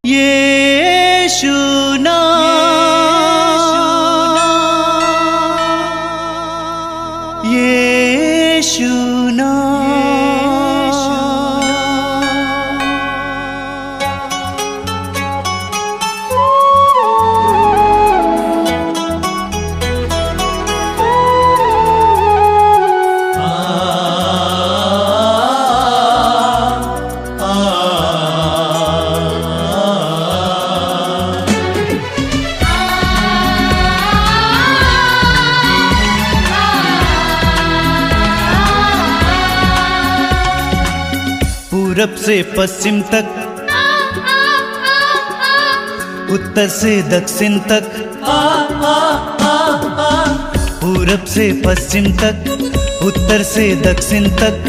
यीशु नाम, यीशु पूरब से पश्चिम तक, उत्तर से दक्षिण तक, पूरब से पश्चिम तक, उत्तर से दक्षिण तक,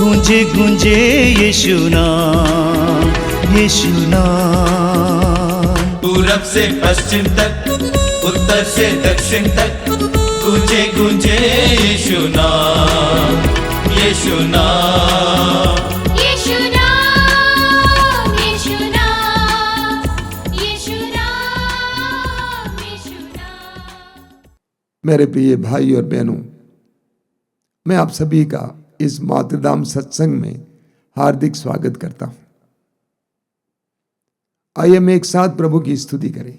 गूंजे गूंजे यीशु नाम, यीशु नाम। पूरब से पश्चिम तक, उत्तर से दक्षिण तक, गूंजे गूंजे यीशु नाम, यीशु नाम। मेरे प्रिय भाई और बहनों, मैं आप सभी का इस मातृधाम सत्संग में हार्दिक स्वागत करता हूं। आइए हम एक साथ प्रभु की स्तुति करें,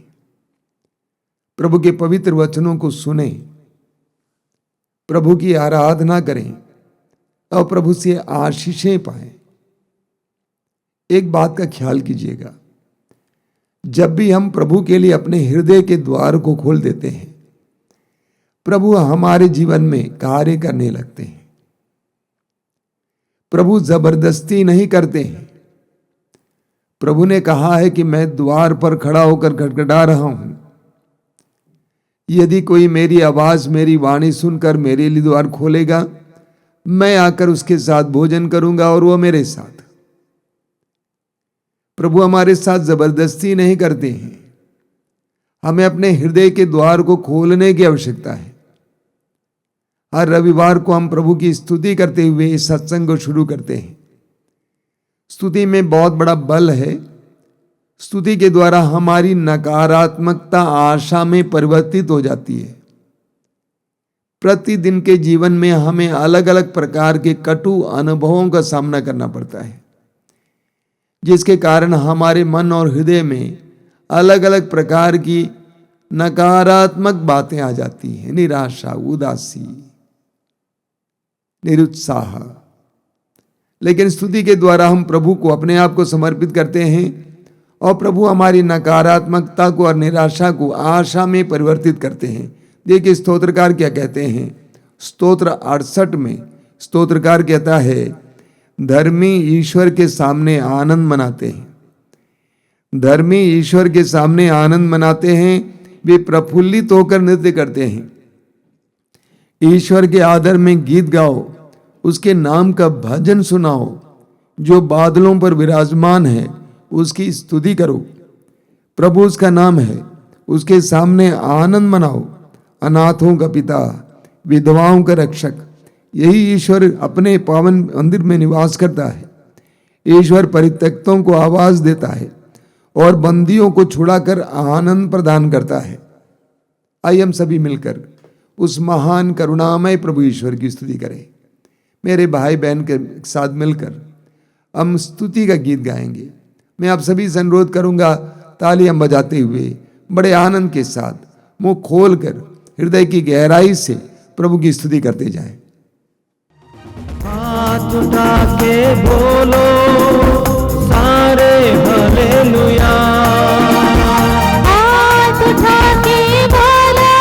प्रभु के पवित्र वचनों को सुने, प्रभु की आराधना करें और प्रभु से आशीषें पाएं। एक बात का ख्याल कीजिएगा, जब भी हम प्रभु के लिए अपने हृदय के द्वार को खोल देते हैं, प्रभु हमारे जीवन में कार्य करने लगते हैं। प्रभु जबरदस्ती नहीं करते हैं। प्रभु ने कहा है कि मैं द्वार पर खड़ा होकर खटखटा रहा हूं, यदि कोई मेरी आवाज, मेरी वाणी सुनकर मेरे लिए द्वार खोलेगा, मैं आकर उसके साथ भोजन करूंगा और वो मेरे साथ। प्रभु हमारे साथ जबरदस्ती नहीं करते हैं। हमें अपने हृदय के द्वार को खोलने की आवश्यकता है। हर रविवार को हम प्रभु की स्तुति करते हुए इस सत्संग को शुरू करते हैं। स्तुति में बहुत बड़ा बल है। स्तुति के द्वारा हमारी नकारात्मकता आशा में परिवर्तित हो जाती है। प्रतिदिन के जीवन में हमें अलग अलग प्रकार के कटु अनुभवों का सामना करना पड़ता है, जिसके कारण हमारे मन और हृदय में अलग अलग प्रकार की नकारात्मक बातें आ जाती हैं। निराशा, उदासी, निरुत्साह। लेकिन स्तुति के द्वारा हम प्रभु को अपने आप को समर्पित करते हैं और प्रभु हमारी नकारात्मकता को और निराशा को आशा में परिवर्तित करते हैं। देखिए स्तोत्रकार क्या कहते हैं। स्तोत्र 68 में स्तोत्रकार कहता है, धर्मी ईश्वर के सामने आनंद मनाते हैं। धर्मी ईश्वर के सामने आनंद मनाते हैं, वे प्रफुल्लित होकर नृत्य करते हैं। ईश्वर के आदर में गीत गाओ, उसके नाम का भजन सुनाओ। जो बादलों पर विराजमान है उसकी स्तुति करो। प्रभु उसका नाम है, उसके सामने आनंद मनाओ। अनाथों का पिता, विधवाओं का रक्षक, यही ईश्वर अपने पावन मंदिर में निवास करता है। ईश्वर परित्यक्तों को आवाज देता है और बंदियों को छुड़ाकर आनंद प्रदान करता है। आइए हम सभी मिलकर उस महान करुणामय प्रभु ईश्वर की स्तुति करें। मेरे भाई बहन के साथ मिलकर हम स्तुति का गीत गाएंगे। मैं आप सभी से अनुरोध करूंगा, तालियां बजाते हुए बड़े आनंद के साथ मुंह खोलकर हृदय की गहराई से प्रभु की स्तुति करते जाएं। हाथ उठा के बोलो सारे हालेलुया। हाथ उठा के बोलो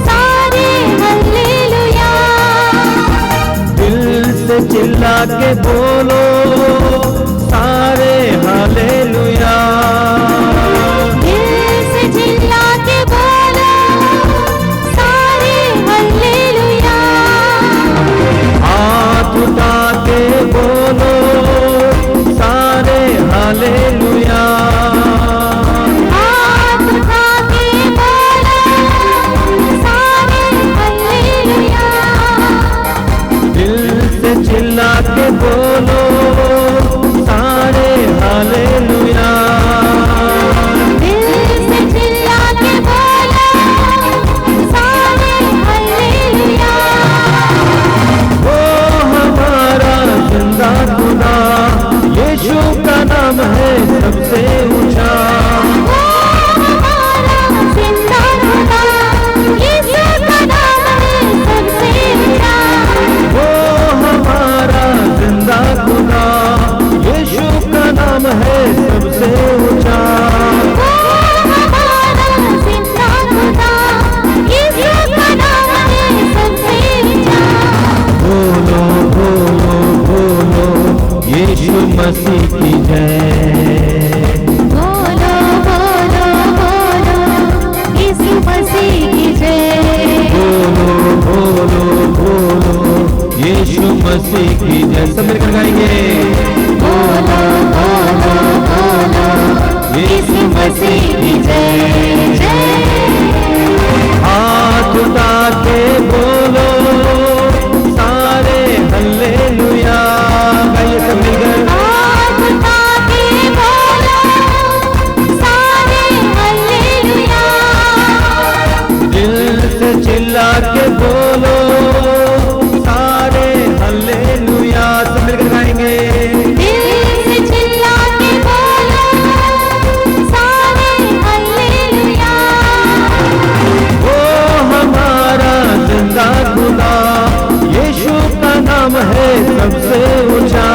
सारे हालेलुया। दिल से चिल्ला के बोलो सारे हालेलुया। दिल से चिल्ला के बोलो सारे हालेलुया। हाथ उठा के बोलो यीशु मसीह की जय। बोलो बोलो बोलो यीशु मसीह की जय। बोलो बोलो बोलो यीशु मसीह की जय। सब मिलकर गाएंगे। बोलो बोलो बोलो यीशु मसीह की जय जय। हाथ उठा के बोलो सारे हल्लेलुया। गाइए सब मिलकर। हाथ उठा के बोलो सारे हालेलुया। दिल से चिल्ला के बोलो सारे हल्लेलुया। सब मिलकर गाएंगे। दिल से चिल्ला के बोलो सारे हालेलुया। वो हमारा जिंदा खुदा यीशु का नाम है सबसे ऊंचा।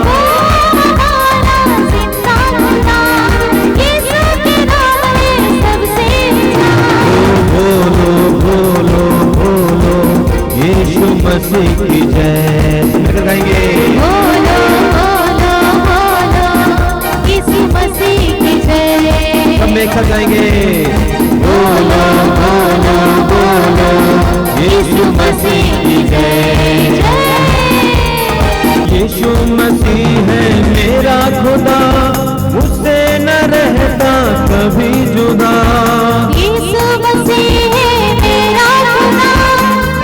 वो हमारा जिंदा खुदा यीशु के नाम है सबसे ऊंचा। बोलो बोलो बोलो यीशु मसीह की जय। मिलकर गाएंगे। बोलो बोलो बोलो यीशु मसीह की जय। सब मिलकर गाएंगे। बोलो बोलो बोलो यीशु मसीह की जय जय। यीशु मसीह है मेरा खुदा मुझसे न रहता कभी जुदा। यीशु मसीह है मेरा खुदा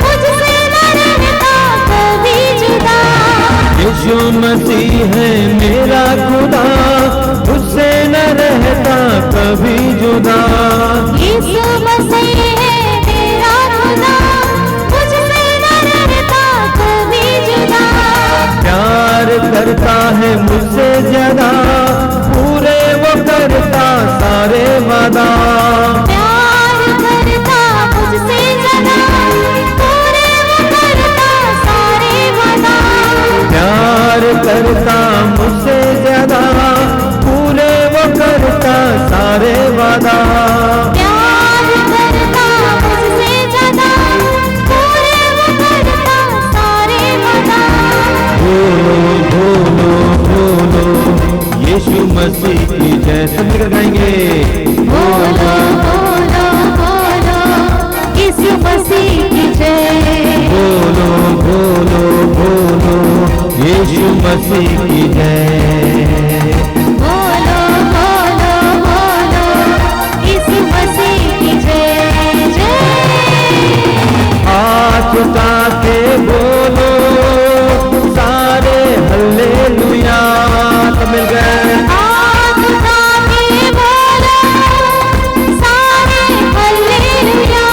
मुझसे न रहता कभी जुदा। यीशु मसीह है मेरा खुदा मुझसे न रहता कभी जुदा। यीशु मसीह है मेरा खुदा मुझसे न रहता कभी जुदा। प्यार करता है मुझसे ज्यादा पूरे वो करता सारे वादा। प्यार करता मुझसे ज्यादा पूरे वो करता सारे वादा। प्यार करता मुझसे ज्यादा पूरे वो करता सारे वादा। प्यार करता मुझसे ज्यादा पूरे वो करता सारे वादा। बोलो बोलो बोलो यीशु मसीह की जय। सब मिलकर गाएंगे। बोलो बोलो बोलो यीशु मसीह की जय। बोलो बोलो बोलो यीशु मसीह की जय। बोलो बोलो बोलो यीशु मसीह की जय जय। हाथ उठा के बोलो सारे हल्लेलुया। सब मिल गए। हाथ उठा के बोलो सारे हालेलुया।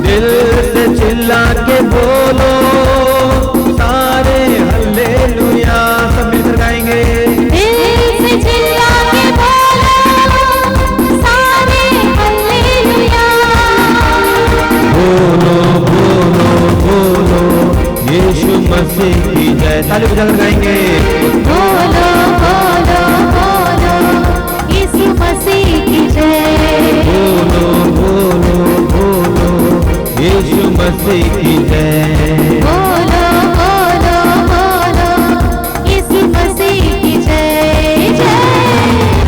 दिल से चिल्ला के बोलो सारे हल्लेलुया। सब मिलकर गाएंगे। दिल से चिल्ला के बोलो सारे हालेलुया। बोलो बोलो बोलो यीशु मसीह की जय। ताली बजाकर गाएंगे। बोलो बोलो बोलो यीशु मसीह की जय। बोलो बोलो बोलो यीशु मसीह की जय। बोलो बोलो बोलो यीशु मसीह की जय जय।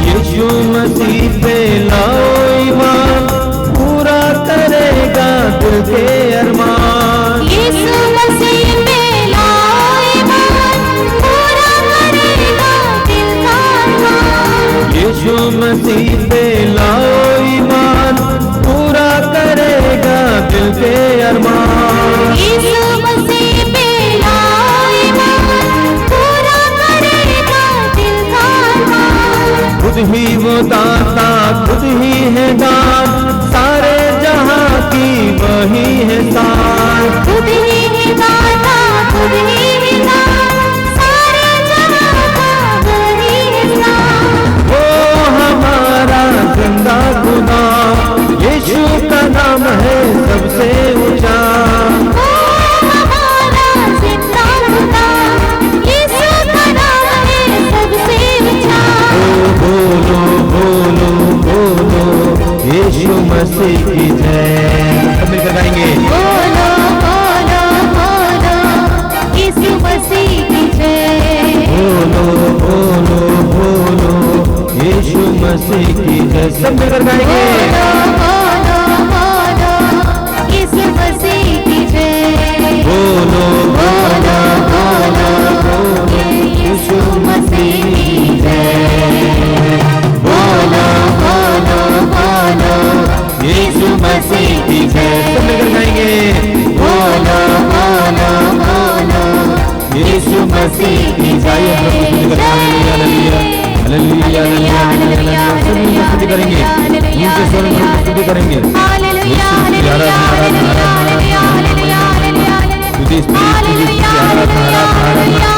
यीशु मसीह पे लाओ ईमान पूरा करेगा दिल के अरमान। यीशु मसीह पे लाओ ईमान पूरा करेगा दिल का अरमान। यीशु मसीह पे लाओ ईमान पूरा करेगा दिल के अरमान। यीशु मसीह पे लाओ ईमान पूरा करेगा दिल का अरमान। खुद ही वो दाता खुद ही है दान सारे जहां की वही है साथ। खुद ही है दाता खुद ही है दान सारे जहां का वही है साथ। वो हमारा जिंदा खुदा यीशु का नाम है सबसे ऊंचा। वो हमारा जिंदा खुदा यीशु का नाम है सबसे ऊंचा। बोलो बोलो बोलो यीशु जय, सब मिलकर गाएंगे। बोलो बोलो यीशु मसीह की जय। बोलो बोलो बोलो बोलो यीशु मसीह की जय। बोलो बोलो बोलो यीशु मसीह की जय, सब मिलकर गाएंगे। बोलो बोलो बोलो यीशु मसीह की जय। हालेलुया हालेलुया हालेलुया, सब मिलकर स्तुति करेंगे, ऊंचे स्वर में स्तुति करेंगे। हालेलुया हालेलुया हालेलुया हालेलुया हालेलुया हालेलुया स्तुति स्तुति स्तुति आराधना आराधना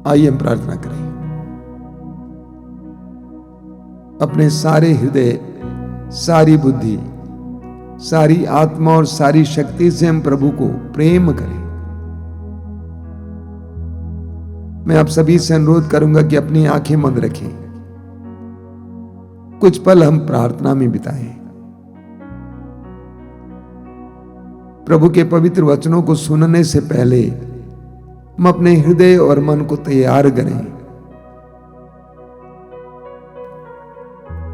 आइए हम प्रार्थना करें। अपने सारे हृदय, सारी बुद्धि, सारी आत्मा और सारी शक्ति से हम प्रभु को प्रेम करें। मैं आप सभी से अनुरोध करूंगा कि अपनी आंखें बंद रखें, कुछ पल हम प्रार्थना में बिताएं। प्रभु के पवित्र वचनों को सुनने से पहले हम अपने हृदय और मन को तैयार करें।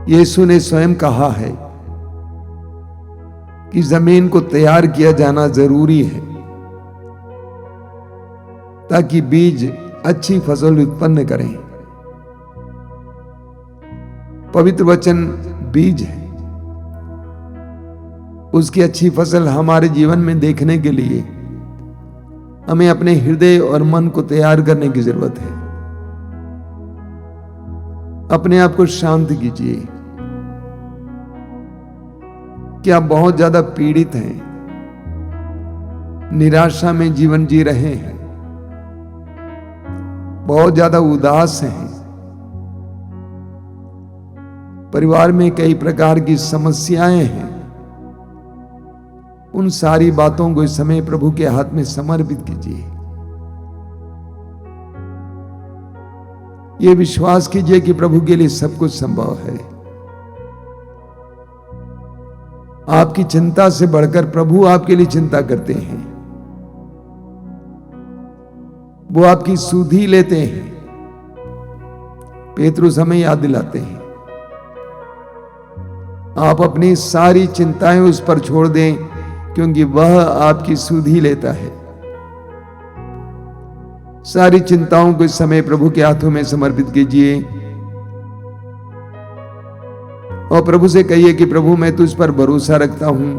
यीशु ने स्वयं कहा है कि जमीन को तैयार किया जाना जरूरी है ताकि बीज अच्छी फसल उत्पन्न करें। पवित्र वचन बीज है, उसकी अच्छी फसल हमारे जीवन में देखने के लिए हमें अपने हृदय और मन को तैयार करने की जरूरत है। अपने आप को शांत कीजिए। क्या आप बहुत ज्यादा पीड़ित हैं, निराशा में जीवन जी रहे हैं, बहुत ज्यादा उदास हैं, परिवार में कई प्रकार की समस्याएं हैं? उन सारी बातों को इस समय प्रभु के हाथ में समर्पित कीजिए। ये विश्वास कीजिए कि प्रभु के लिए सब कुछ संभव है। आपकी चिंता से बढ़कर प्रभु आपके लिए चिंता करते हैं। वो आपकी सुधि लेते हैं। पेतरुस हमें याद दिलाते हैं, आप अपनी सारी चिंताएं उस पर छोड़ दें क्योंकि वह आपकी सुधि लेता है। सारी चिंताओं को इस समय प्रभु के हाथों में समर्पित कीजिए और प्रभु से कहिए कि प्रभु मैं तुझ पर भरोसा रखता हूं,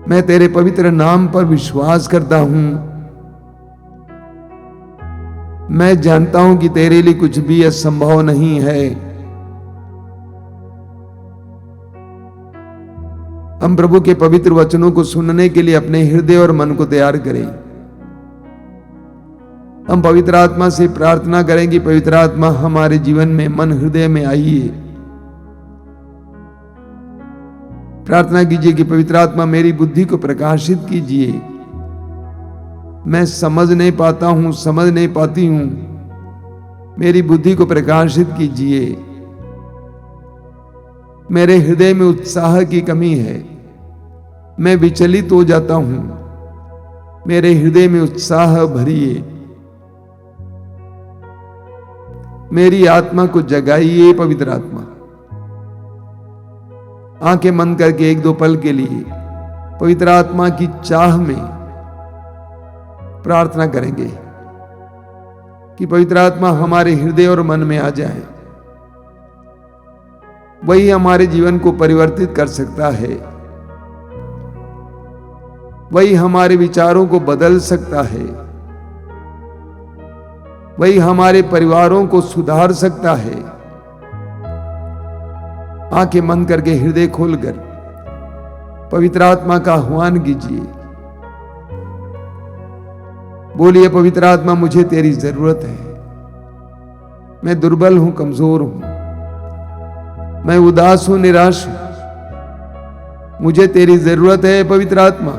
मैं तेरे पवित्र नाम पर विश्वास करता हूं। मैं जानता हूं कि तेरे लिए कुछ भी असंभव नहीं है। हम प्रभु के पवित्र वचनों को सुनने के लिए अपने हृदय और मन को तैयार करें। हम पवित्र आत्मा से प्रार्थना करें कि पवित्र आत्मा हमारे जीवन में, मन हृदय में आइए। प्रार्थना कीजिए कि पवित्र आत्मा मेरी बुद्धि को प्रकाशित कीजिए। मैं समझ नहीं पाता हूं, समझ नहीं पाती हूं, मेरी बुद्धि को प्रकाशित कीजिए। मेरे हृदय में उत्साह की कमी है, मैं विचलित हो जाता हूं, मेरे हृदय में उत्साह भरिए। मेरी आत्मा को जगाइए पवित्र आत्मा। आंखें बंद करके एक दो पल के लिए पवित्र आत्मा की चाह में प्रार्थना करेंगे कि पवित्र आत्मा हमारे हृदय और मन में आ जाए। वही हमारे जीवन को परिवर्तित कर सकता है, वही हमारे विचारों को बदल सकता है, वही हमारे परिवारों को सुधार सकता है। आंखें बंद करके हृदय खोलकर पवित्र आत्मा का आह्वान कीजिए। बोलिए पवित्र आत्मा मुझे तेरी जरूरत है, मैं दुर्बल हूं, कमजोर हूं, मैं उदास हूं, निराश हूं, मुझे तेरी जरूरत है। पवित्र आत्मा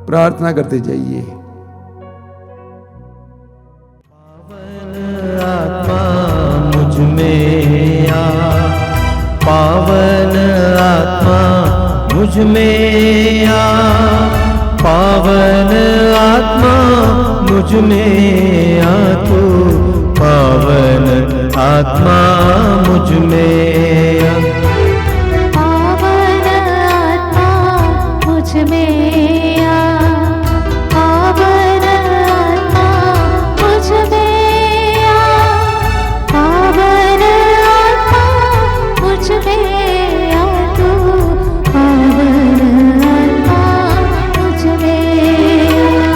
प्रार्थना करते जाइए। मुझ में आ, पावन आत्मा मुझ में आ तू, पावन आत्मा मुझ में आ। पावन आत्मा मुझ में आ, पावन आत्मा मुझ में आ, पावन आत्मा मुझ में आ तू, पावन आत्मा मुझ में आ।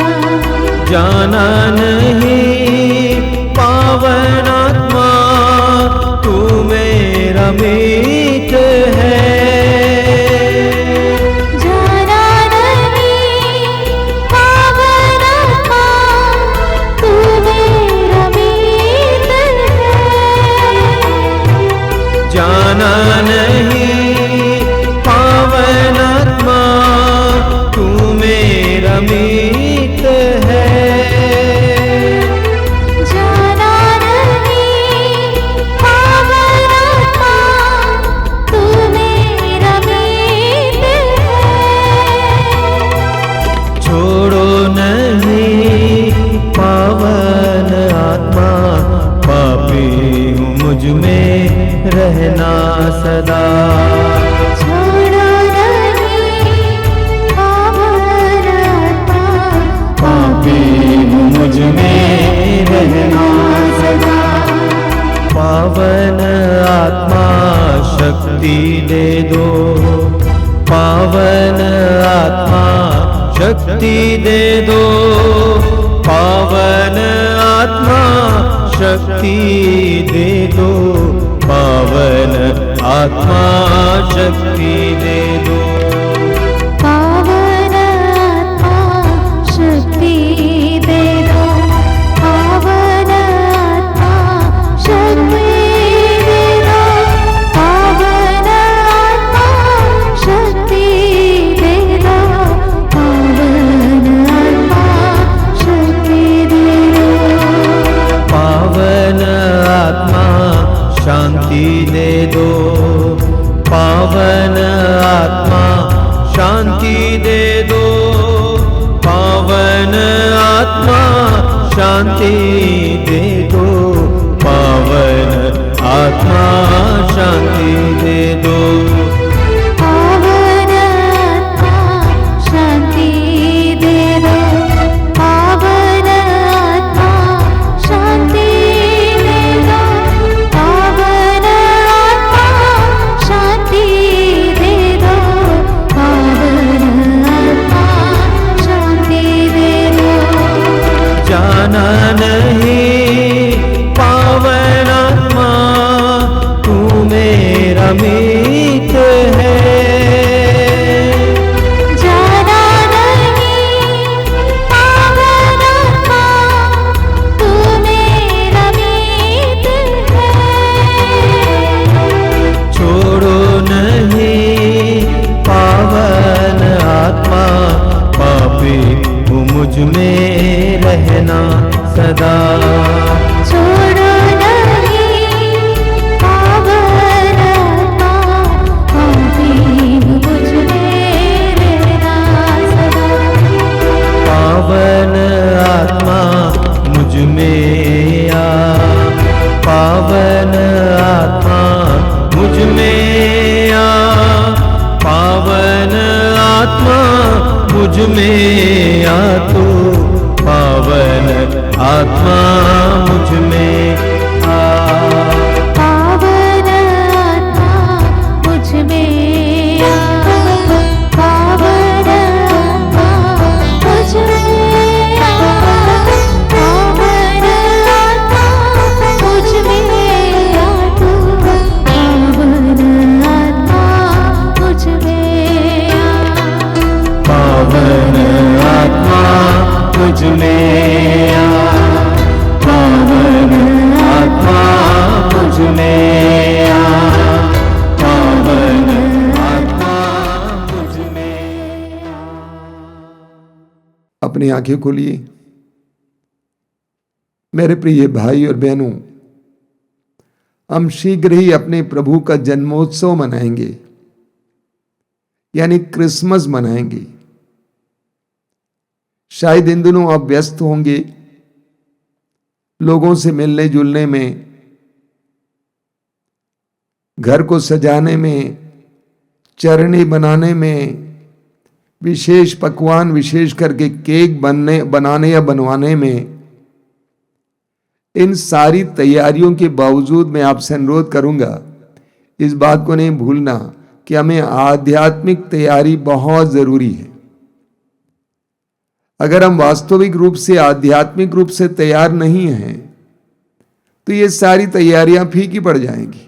जाना नहीं पावन आत्मा तू मेरा मीत है, जाना नहीं पावन आत्मा तू मेरा मीत है, जाना नहीं पावन आत्मा तू मेरा मीत है, जाना नहीं पावन आत्मा तू मेरा मीत है। छोड़ो नहीं पावन आत्मा, पापी हूँ मुझ में रहना सदा, छोड़ो नहीं पावन आत्मा, पापी हूँ मुझ में रहना सदा। पावन आत्मा शक्ति दे दो, पावन आत्मा शक्ति दे दो, पावन आत्मा शक्ति दे दो, पावन आत्मा शक्ति दे दो। पावन आत्मा शक्ति दे दो, पावन आत्मा शक्ति दे दो, पावन आत्मा शक्ति दे दो, पावन आत्मा शक्ति दे दो। पावन आत्मा शांति दे दो, पावन आत्मा शांति दे दो, पावन आत्मा शांति दे दो, पावन आत्मा शांति दे दो। पावन आत्मा शांति दे दो, पावन आत्मा शांति दे दो, पावन आत्मा शांति दे दो, पावन आत्मा शांति दे दो। जाना नहीं पावन आत्मा तू मेरा मीत है, जाना नहीं पावन आत्मा तू मेरा मीत है। छोड़ो नहीं पावन आत्मा, पापी हूँ मुझ में रहना सदा, छोड़ो नहीं पावन आत्मा, पापी हूँ मुझ में रहना सदा। पावन आत्मा मुझ में आ, पावन आत्मा मुझ में आ, पावन आत्मा मुझ में आ तू, पावन आत्मा मुझ में आ। पावन आत्मा मुझ में आ, पावन आत्मा मुझ में आ, पावन आत्मा मुझ में आ तू, पावन आत्मा मुझ में आ। पावन आत्मा मुझ में आ, पावन आत्मा मुझ में आ, पावन आत्मा मुझ में आ। अपनी आंखें खोलिए। मेरे प्रिय भाई और बहनों, हम शीघ्र ही अपने प्रभु का जन्मोत्सव मनाएंगे। यानी क्रिसमस मनाएंगे। शायद इन दिनों आप व्यस्त होंगे लोगों से मिलने जुलने में, घर को सजाने में, चरनी बनाने में, विशेष पकवान विशेष करके केक बनाने या बनवाने में। इन सारी तैयारियों के बावजूद मैं आपसे अनुरोध करूंगा, इस बात को नहीं भूलना कि हमें आध्यात्मिक तैयारी बहुत जरूरी है। अगर हम वास्तविक रूप से आध्यात्मिक रूप से तैयार नहीं हैं तो ये सारी तैयारियां फीकी पड़ जाएंगी।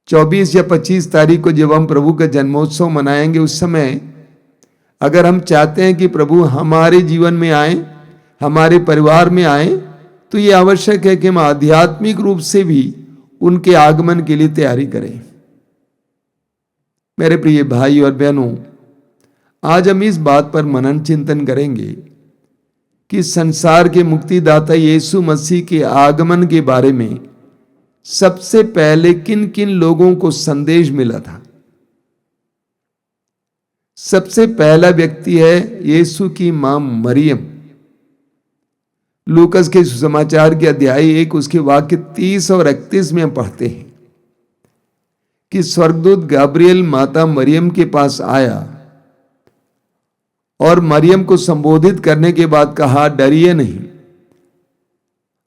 24 या 25 तारीख को जब हम प्रभु का जन्मोत्सव मनाएंगे, उस समय अगर हम चाहते हैं कि प्रभु हमारे जीवन में आए, हमारे परिवार में आए, तो ये आवश्यक है कि हम आध्यात्मिक रूप से भी उनके आगमन के लिए तैयारी करें। मेरे प्रिय भाई और बहनों, आज हम इस बात पर मनन चिंतन करेंगे कि संसार के मुक्तिदाता यीशु मसीह के आगमन के बारे में सबसे पहले किन किन लोगों को संदेश मिला था। सबसे पहला व्यक्ति है यीशु की मां मरियम। लूकस के सुसमाचार के अध्याय 1 उसके वाक्य 30 और 31 में हम पढ़ते हैं कि स्वर्गदूत गब्रिएल माता मरियम के पास आया और मरियम को संबोधित करने के बाद कहा, डरिए नहीं,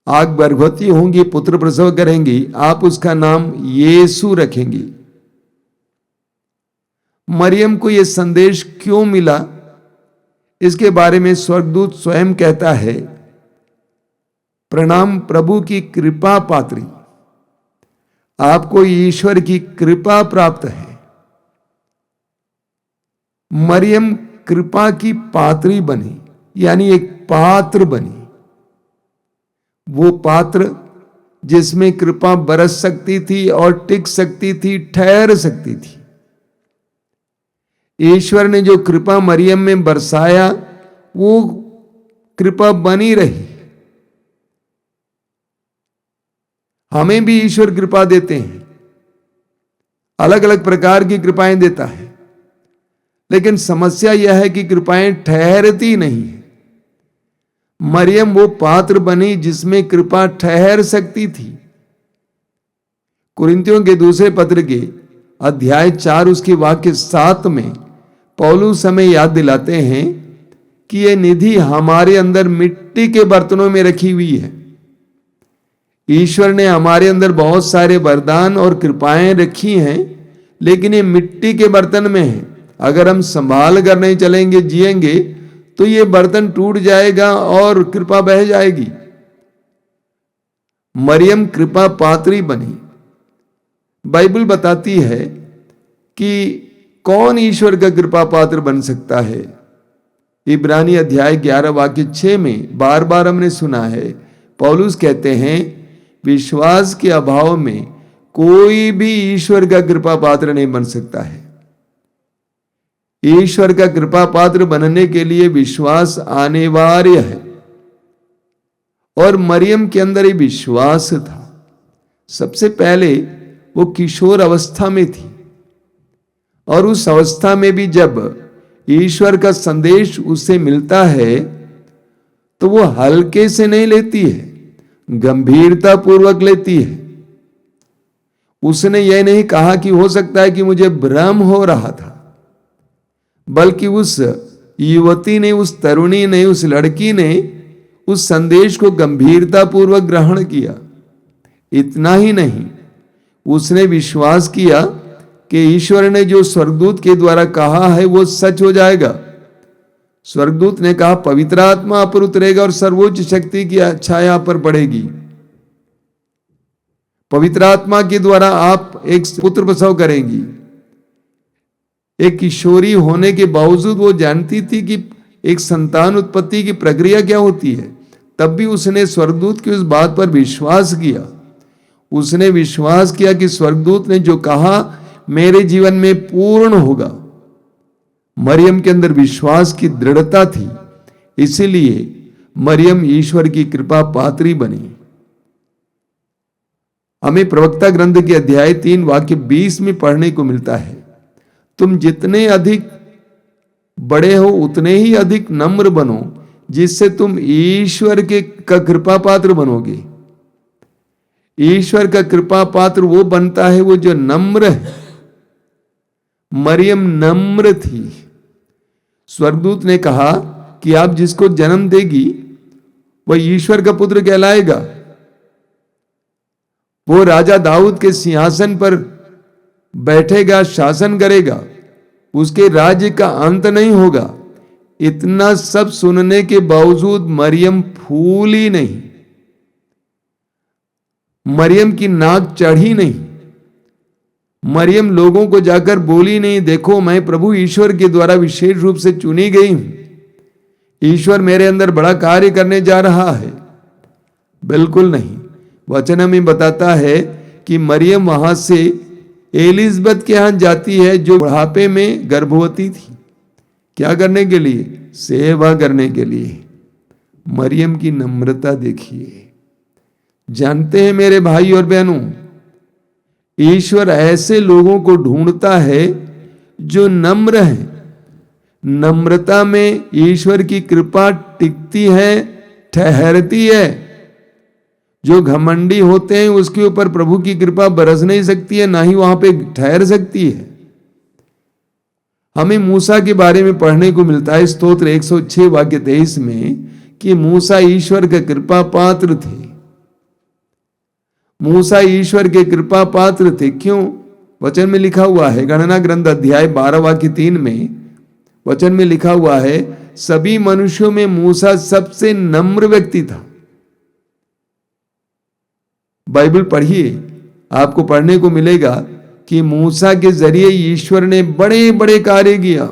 आप गर्भवती होंगी, पुत्र प्रसव करेंगी, आप उसका नाम यीशु रखेंगी। मरियम को यह संदेश क्यों मिला, इसके बारे में स्वर्गदूत स्वयं कहता है, प्रणाम प्रभु की कृपा पात्री, आपको ईश्वर की कृपा प्राप्त है। मरियम कृपा की पात्री बनी, यानी एक पात्र बनी। वो पात्र जिसमें कृपा बरस सकती थी और टिक सकती थी, ठहर सकती थी। ईश्वर ने जो कृपा मरियम में बरसाया, वो कृपा बनी रही। हमें भी ईश्वर कृपा देते हैं, अलग अलग प्रकार की कृपाएं देता है, लेकिन समस्या यह है कि कृपाएं ठहरती नहीं है। मरियम वो पात्र बनी जिसमें कृपा ठहर सकती थी। कुरिन्थियों के दूसरे पत्र के अध्याय 4 उसके वाक्य 7 में पौलुस हमें याद दिलाते हैं कि यह निधि हमारे अंदर मिट्टी के बर्तनों में रखी हुई है। ईश्वर ने हमारे अंदर बहुत सारे वरदान और कृपाएं रखी हैं, लेकिन ये मिट्टी के बर्तन में है। अगर हम संभाल कर नहीं चलेंगे, जिएंगे, तो ये बर्तन टूट जाएगा और कृपा बह जाएगी। मरियम कृपा पात्री बनी। बाइबल बताती है कि कौन ईश्वर का कृपा पात्र बन सकता है। इब्रानी अध्याय 11 वाक्य 6 में बार बार हमने सुना है, पौलुस कहते हैं, विश्वास के अभाव में कोई भी ईश्वर का कृपा पात्र नहीं बन सकता है। ईश्वर का कृपा पात्र बनने के लिए विश्वास अनिवार्य है, और मरियम के अंदर ये विश्वास था। सबसे पहले वो किशोर अवस्था में थी, और उस अवस्था में भी जब ईश्वर का संदेश उसे मिलता है तो वो हल्के से नहीं लेती है, गंभीरता पूर्वक लेती है। उसने यह नहीं कहा कि हो सकता है कि मुझे भ्रम हो रहा था, बल्कि उस युवती ने, उस तरुणी ने, उस लड़की ने उस संदेश को गंभीरता पूर्वक ग्रहण किया। इतना ही नहीं, उसने विश्वास किया कि ईश्वर ने जो स्वर्गदूत के द्वारा कहा है वो सच हो जाएगा। स्वर्गदूत ने कहा, पवित्र आत्मा आप पर उतरेगा और सर्वोच्च शक्ति की छाया आप पर पड़ेगी। पवित्र आत्मा के द्वारा आप एक पुत्र प्रसव करेंगी। एक किशोरी होने के बावजूद वो जानती थी कि एक संतान उत्पत्ति की प्रक्रिया क्या होती है, तब भी उसने स्वर्गदूत की उस बात पर विश्वास किया। उसने विश्वास किया कि स्वर्गदूत ने जो कहा मेरे जीवन में पूर्ण होगा। मरियम के अंदर विश्वास की दृढ़ता थी, इसीलिए मरियम ईश्वर की कृपा पात्री बनी। हमें प्रवक्ता ग्रंथ के अध्याय 3 वाक्य 20 में पढ़ने को मिलता है, तुम जितने अधिक बड़े हो उतने ही अधिक नम्र बनो, जिससे तुम ईश्वर के का कृपा पात्र बनोगे। ईश्वर का कृपा पात्र वो बनता है वो जो नम्र है। मरियम नम्र थी। स्वर्गदूत ने कहा कि आप जिसको जन्म देगी वह ईश्वर का पुत्र कहलाएगा। वो राजा दाऊद के सिंहासन पर बैठेगा, शासन करेगा, उसके राज्य का अंत नहीं होगा। इतना सब सुनने के बावजूद मरियम फूली नहीं, मरियम की नाक चढ़ी नहीं, मरियम लोगों को जाकर बोली नहीं, देखो मैं प्रभु ईश्वर के द्वारा विशेष रूप से चुनी गई हूं, ईश्वर मेरे अंदर बड़ा कार्य करने जा रहा है। बिल्कुल नहीं। वचन में बताता है कि मरियम वहां से एलिजबेथ के यहां जाती है जो बुढ़ापे में गर्भवती थी। क्या करने के लिए? सेवा करने के लिए। मरियम की नम्रता देखिए। जानते हैं मेरे भाई और बहनों, ईश्वर ऐसे लोगों को ढूंढता है जो नम्र हैं। नम्रता में ईश्वर की कृपा टिकती है, ठहरती है। जो घमंडी होते हैं उसके ऊपर प्रभु की कृपा बरस नहीं सकती है, ना ही वहां पे ठहर सकती है। हमें मूसा के बारे में पढ़ने को मिलता है स्तोत्र 106 वाक्य 23 में कि मूसा ईश्वर के कृपा पात्र थे। मूसा ईश्वर के कृपा पात्र थे। क्यों? वचन में लिखा हुआ है, गणना ग्रंथ अध्याय 12 वाक्य 3 में वचन में लिखा हुआ है, सभी मनुष्यों में मूसा सबसे नम्र व्यक्ति था। बाइबल पढ़िए, आपको पढ़ने को मिलेगा कि मूसा के जरिए ईश्वर ने बड़े बड़े कार्य किया।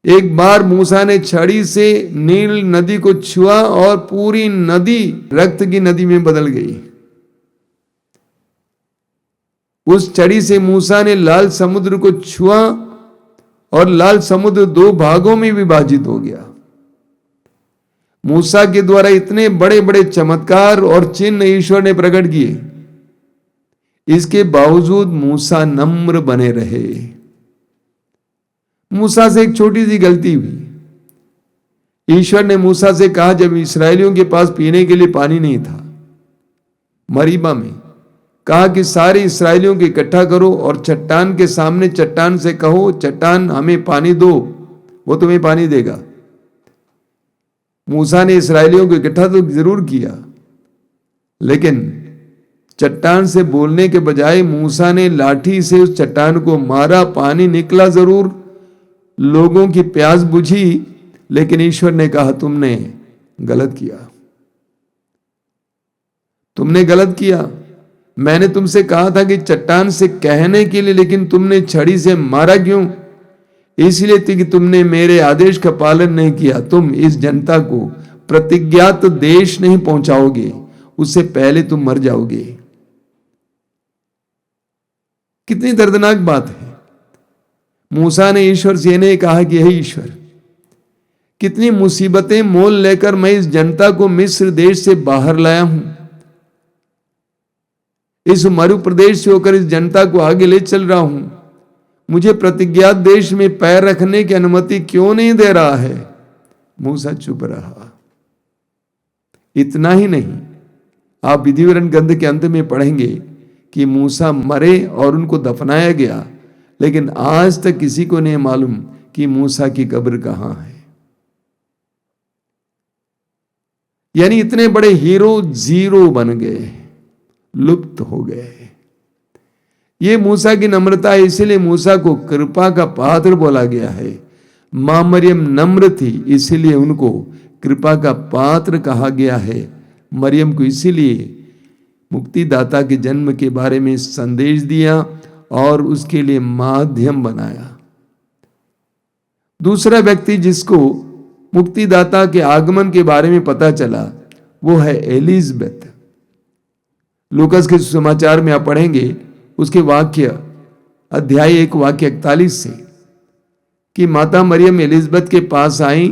एक बार मूसा ने छड़ी से नील नदी को छुआ और पूरी नदी रक्त की नदी में बदल गई। उस छड़ी से मूसा ने लाल समुद्र को छुआ और लाल समुद्र 2 भागों में विभाजित हो गया। मूसा के द्वारा इतने बड़े बड़े चमत्कार और चिन्ह ईश्वर ने प्रकट किए, इसके बावजूद मूसा नम्र बने रहे। मूसा से एक छोटी सी गलती हुई। ईश्वर ने मूसा से कहा, जब इस्राएलियों के पास पीने के लिए पानी नहीं था, मरीबा में कहा कि सारे इस्राएलियों को इकट्ठा करो और चट्टान के सामने चट्टान से कहो, चट्टान हमें पानी दो, वो तुम्हें पानी देगा। मूसा ने इस्राएलियों को इकट्ठा तो जरूर किया, लेकिन चट्टान से बोलने के बजाय मूसा ने लाठी से उस चट्टान को मारा। पानी निकला जरूर, लोगों की प्यास बुझी, लेकिन ईश्वर ने कहा तुमने गलत किया, तुमने गलत किया। मैंने तुमसे कहा था कि चट्टान से कहने के लिए, लेकिन तुमने छड़ी से मारा क्यों? इसलिए कि तुमने मेरे आदेश का पालन नहीं किया। तुम इस जनता को प्रतिज्ञात देश नहीं पहुंचाओगे, उससे पहले तुम मर जाओगे। कितनी दर्दनाक बात है। मूसा ने ईश्वर से नहीं कहा कि हे ईश्वर, कितनी मुसीबतें मोल लेकर मैं इस जनता को मिस्र देश से बाहर लाया हूं, इस मरु प्रदेश से होकर इस जनता को आगे ले चल रहा हूं, मुझे प्रतिज्ञात देश में पैर रखने की अनुमति क्यों नहीं दे रहा है? मूसा चुप रहा। इतना ही नहीं, आप विधिवरण ग्रंथ के अंत में पढ़ेंगे कि मूसा मरे और उनको दफनाया गया, लेकिन आज तक किसी को नहीं मालूम कि मूसा की कब्र कहां है। यानी इतने बड़े हीरो जीरो बन गए, लुप्त हो गए। ये मूसा की नम्रता है, इसीलिए मूसा को कृपा का पात्र बोला गया है। मां मरियम नम्र थी, इसीलिए उनको कृपा का पात्र कहा गया है। मरियम को इसीलिए मुक्तिदाता के जन्म के बारे में संदेश दिया और उसके लिए माध्यम बनाया। दूसरा व्यक्ति जिसको मुक्तिदाता के आगमन के बारे में पता चला वो है एलिजबेथ। लूकास के समाचार में आप पढ़ेंगे उसके वाक्य अध्याय 1 वाक्य 41 से कि माता मरियम एलिजबेथ के पास आई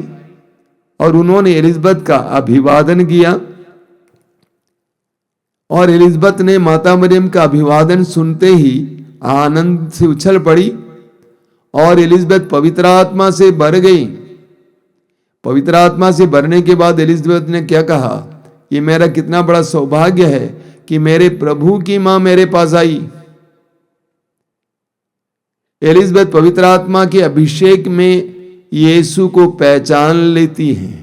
और उन्होंने एलिजबेथ का अभिवादन किया और एलिजबेथ ने माता मरियम का अभिवादन सुनते ही आनंद से उछल पड़ी और एलिजबेथ पवित्र आत्मा से भर गई। पवित्र आत्मा से भरने के बाद एलिजबेथ ने क्या कहा, ये मेरा कितना बड़ा सौभाग्य है कि मेरे प्रभु की मां मेरे पास आई। एलिजबेथ पवित्र आत्मा के अभिषेक में यीशु को पहचान लेती हैं।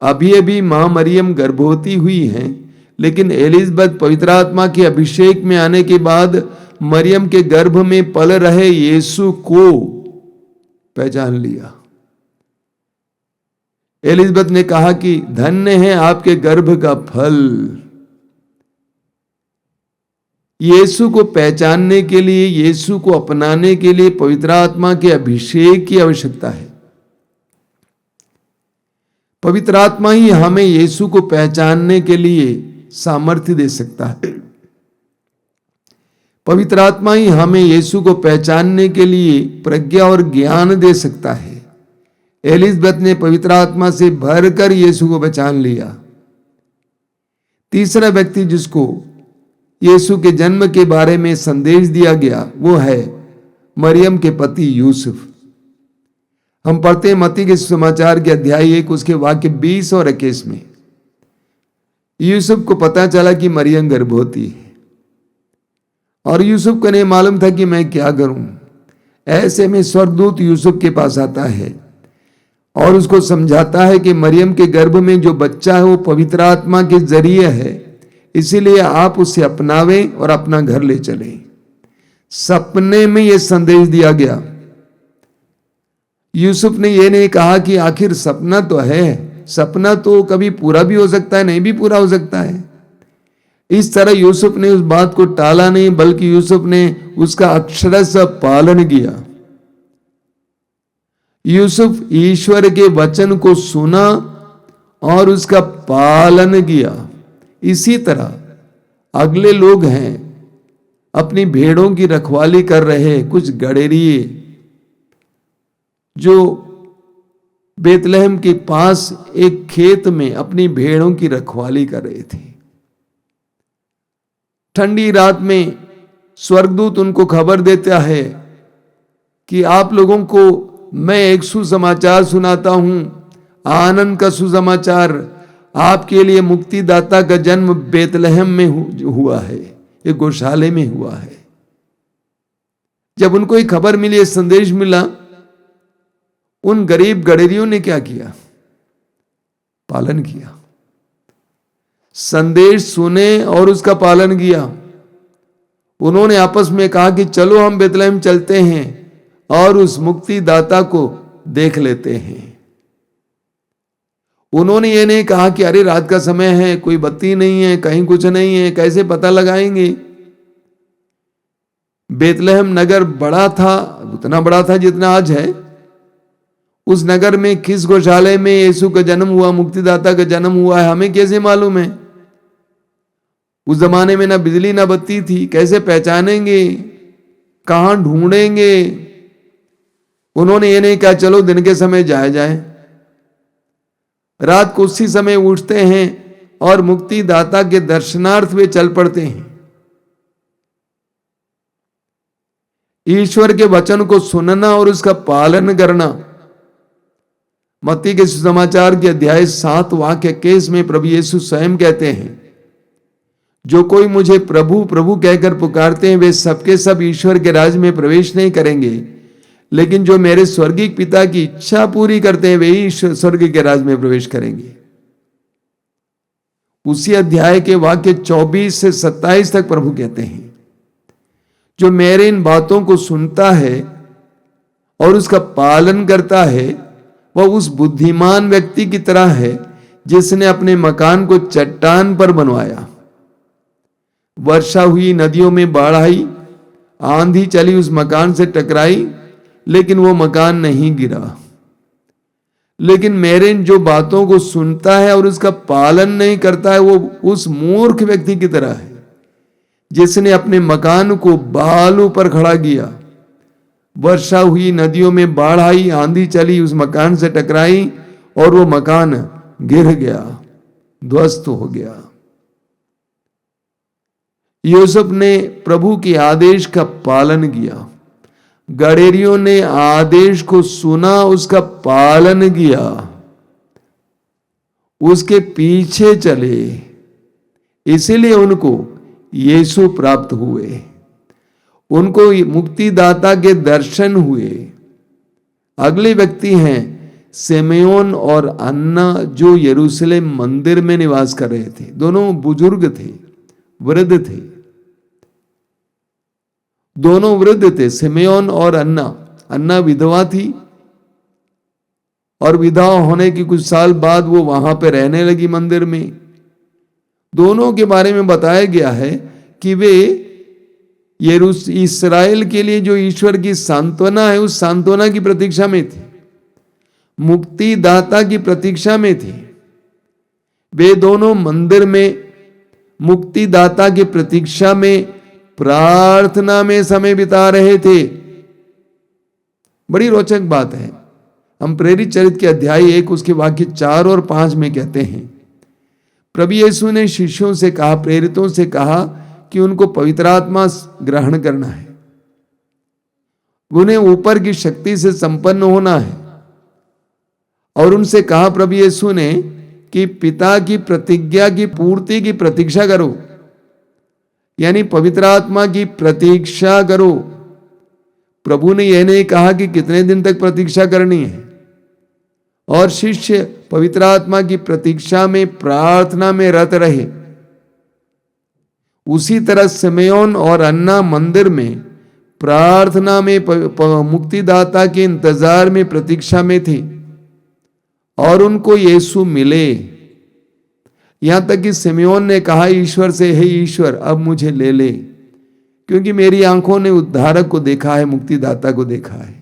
अभी अभी मां मरियम गर्भवती हुई हैं, लेकिन एलिजबेथ पवित्र आत्मा के अभिषेक में आने के बाद मरियम के गर्भ में पल रहे यीशु को पहचान लिया। एलिजबेथ ने कहा कि धन्य है आपके गर्भ का फल। यीशु को पहचानने के लिए, यीशु को अपनाने के लिए पवित्र आत्मा के अभिषेक की आवश्यकता है। पवित्र आत्मा ही हमें यीशु को पहचानने के लिए सामर्थ्य दे सकता है। पवित्र आत्मा ही हमें यीशु को पहचानने के लिए प्रज्ञा और ज्ञान दे सकता है। एलिजबेथ ने पवित्र आत्मा से भरकर यीशु को पहचान लिया। तीसरा व्यक्ति जिसको यीशु के जन्म के बारे में संदेश दिया गया वो है मरियम के पति यूसुफ। हम पढ़ते हैं मत्ती के समाचार के अध्याय 1 उसके वाक्य 20 और 21 में। यूसुफ को पता चला कि मरियम गर्भवती है और यूसुफ को नहीं मालूम था कि मैं क्या करूं। ऐसे में स्वर्गदूत यूसुफ के पास आता है और उसको समझाता है कि मरियम के गर्भ में जो बच्चा है वो पवित्र आत्मा के जरिए है, इसीलिए आप उसे अपनावें और अपना घर ले चलें। सपने में यह संदेश दिया गया। यूसुफ ने यह नहीं कहा कि आखिर सपना तो है, सपना तो कभी पूरा भी हो सकता है, नहीं भी पूरा हो सकता है। इस तरह यूसुफ ने उस बात को टाला नहीं, बल्कि यूसुफ ने उसका अक्षरशः पालन किया। यूसुफ ईश्वर के वचन को सुना और उसका पालन किया। इसी तरह अगले लोग हैं अपनी भेड़ों की रखवाली कर रहे कुछ गडेरिए जो बेतलहम के पास एक खेत में अपनी भेड़ों की रखवाली कर रहे थे। ठंडी रात में स्वर्गदूत उनको खबर देता है कि आप लोगों को मैं एक सुसमाचार सुनाता हूं, आनंद का सुसमाचार। आपके लिए मुक्तिदाता का जन्म बेतलहम में हुआ है, एक गौशाले में हुआ है। जब उनको ये खबर मिली, ये संदेश मिला, उन गरीब गडेरियों ने क्या किया? पालन किया। संदेश सुने और उसका पालन किया। उन्होंने आपस में कहा कि चलो हम बेतलहम चलते हैं और उस मुक्तिदाता को देख लेते हैं। उन्होंने ये नहीं कहा कि अरे रात का समय है, कोई बत्ती नहीं है, कहीं कुछ नहीं है, कैसे पता लगाएंगे। बेतलहम नगर बड़ा था, उतना बड़ा था जितना आज है। उस नगर में किस गौशाले में यीशु का जन्म हुआ, मुक्तिदाता का जन्म हुआ है, हमें कैसे मालूम है? उस जमाने में ना बिजली ना बत्ती थी, कैसे पहचानेंगे, कहां ढूंढेंगे? उन्होंने ये नहीं कहा चलो दिन के समय जाए। रात को उसी समय उठते हैं और मुक्तिदाता के दर्शनार्थ वे चल पड़ते हैं। ईश्वर के वचन को सुनना और उसका पालन करना। मत्ती के सुसमाचार के अध्याय 7 वाक्य 21 में प्रभु यीशु स्वयं कहते हैं, जो कोई मुझे प्रभु प्रभु कहकर पुकारते हैं वे सबके सब ईश्वर के राज में प्रवेश नहीं करेंगे, लेकिन जो मेरे स्वर्गीय पिता की इच्छा पूरी करते हैं वे ही स्वर्ग के राज में प्रवेश करेंगे। उसी अध्याय के वाक्य 24 से 27 तक प्रभु कहते हैं, जो मेरे इन बातों को सुनता है और उसका पालन करता है वह उस बुद्धिमान व्यक्ति की तरह है जिसने अपने मकान को चट्टान पर बनवाया। वर्षा हुई, नदियों में बाढ़ आई, आंधी चली, उस मकान से टकराई, लेकिन वो मकान नहीं गिरा। लेकिन मेरे जो बातों को सुनता है और उसका पालन नहीं करता है वो उस मूर्ख व्यक्ति की तरह है जिसने अपने मकान को बालू पर खड़ा किया। वर्षा हुई, नदियों में बाढ़ आई, आंधी चली, उस मकान से टकराई और वो मकान गिर गया, ध्वस्त हो गया। यूसुफ ने प्रभु के आदेश का पालन किया, गडेरियों ने आदेश को सुना, उसका पालन किया, उसके पीछे चले, इसीलिए उनको यीशु प्राप्त हुए, उनको मुक्तिदाता के दर्शन हुए। अगले व्यक्ति हैं सिमेयोन और अन्ना, जो यरूशलेम मंदिर में निवास कर रहे थे। दोनों बुजुर्ग थे, वृद्ध थे, दोनों वृद्ध थे, सिमेयोन और अन्ना। अन्ना विधवा थी और विधवा होने की कुछ साल बाद वो वहां पे रहने लगी मंदिर में। दोनों के बारे में बताया गया है कि वे इस्राएल के लिए जो ईश्वर की सांत्वना है, उस सांत्वना की प्रतीक्षा में थे, मुक्तिदाता की प्रतीक्षा में थे। वे दोनों मंदिर में मुक्तिदाता की प्रतीक्षा में, प्रार्थना में समय बिता रहे थे। बड़ी रोचक बात है। हम प्रेरित चरित्र के अध्याय 1 उसके वाक्य 4 और 5 में कहते हैं, प्रभु यीशु ने शिष्यों से कहा, प्रेरितों से कहा कि उनको पवित्र आत्मा ग्रहण करना है, उन्हें ऊपर की शक्ति से संपन्न होना है। और उनसे कहा प्रभु यीशु ने कि पिता की प्रतिज्ञा की पूर्ति की प्रतीक्षा करो, यानी पवित्र आत्मा की प्रतीक्षा करो। प्रभु ने यह नहीं कहा कि कितने दिन तक प्रतीक्षा करनी है। और शिष्य पवित्र आत्मा की प्रतीक्षा में, प्रार्थना में रत रहे। उसी तरह सिमेयोन और अन्ना मंदिर में प्रार्थना में, मुक्तिदाता के इंतजार में, प्रतीक्षा में थे और उनको यीशु मिले। यहां तक कि सिमेयोन ने कहा ईश्वर से, हे ईश्वर अब मुझे ले ले, क्योंकि मेरी आंखों ने उद्धारक को देखा है, मुक्तिदाता को देखा है।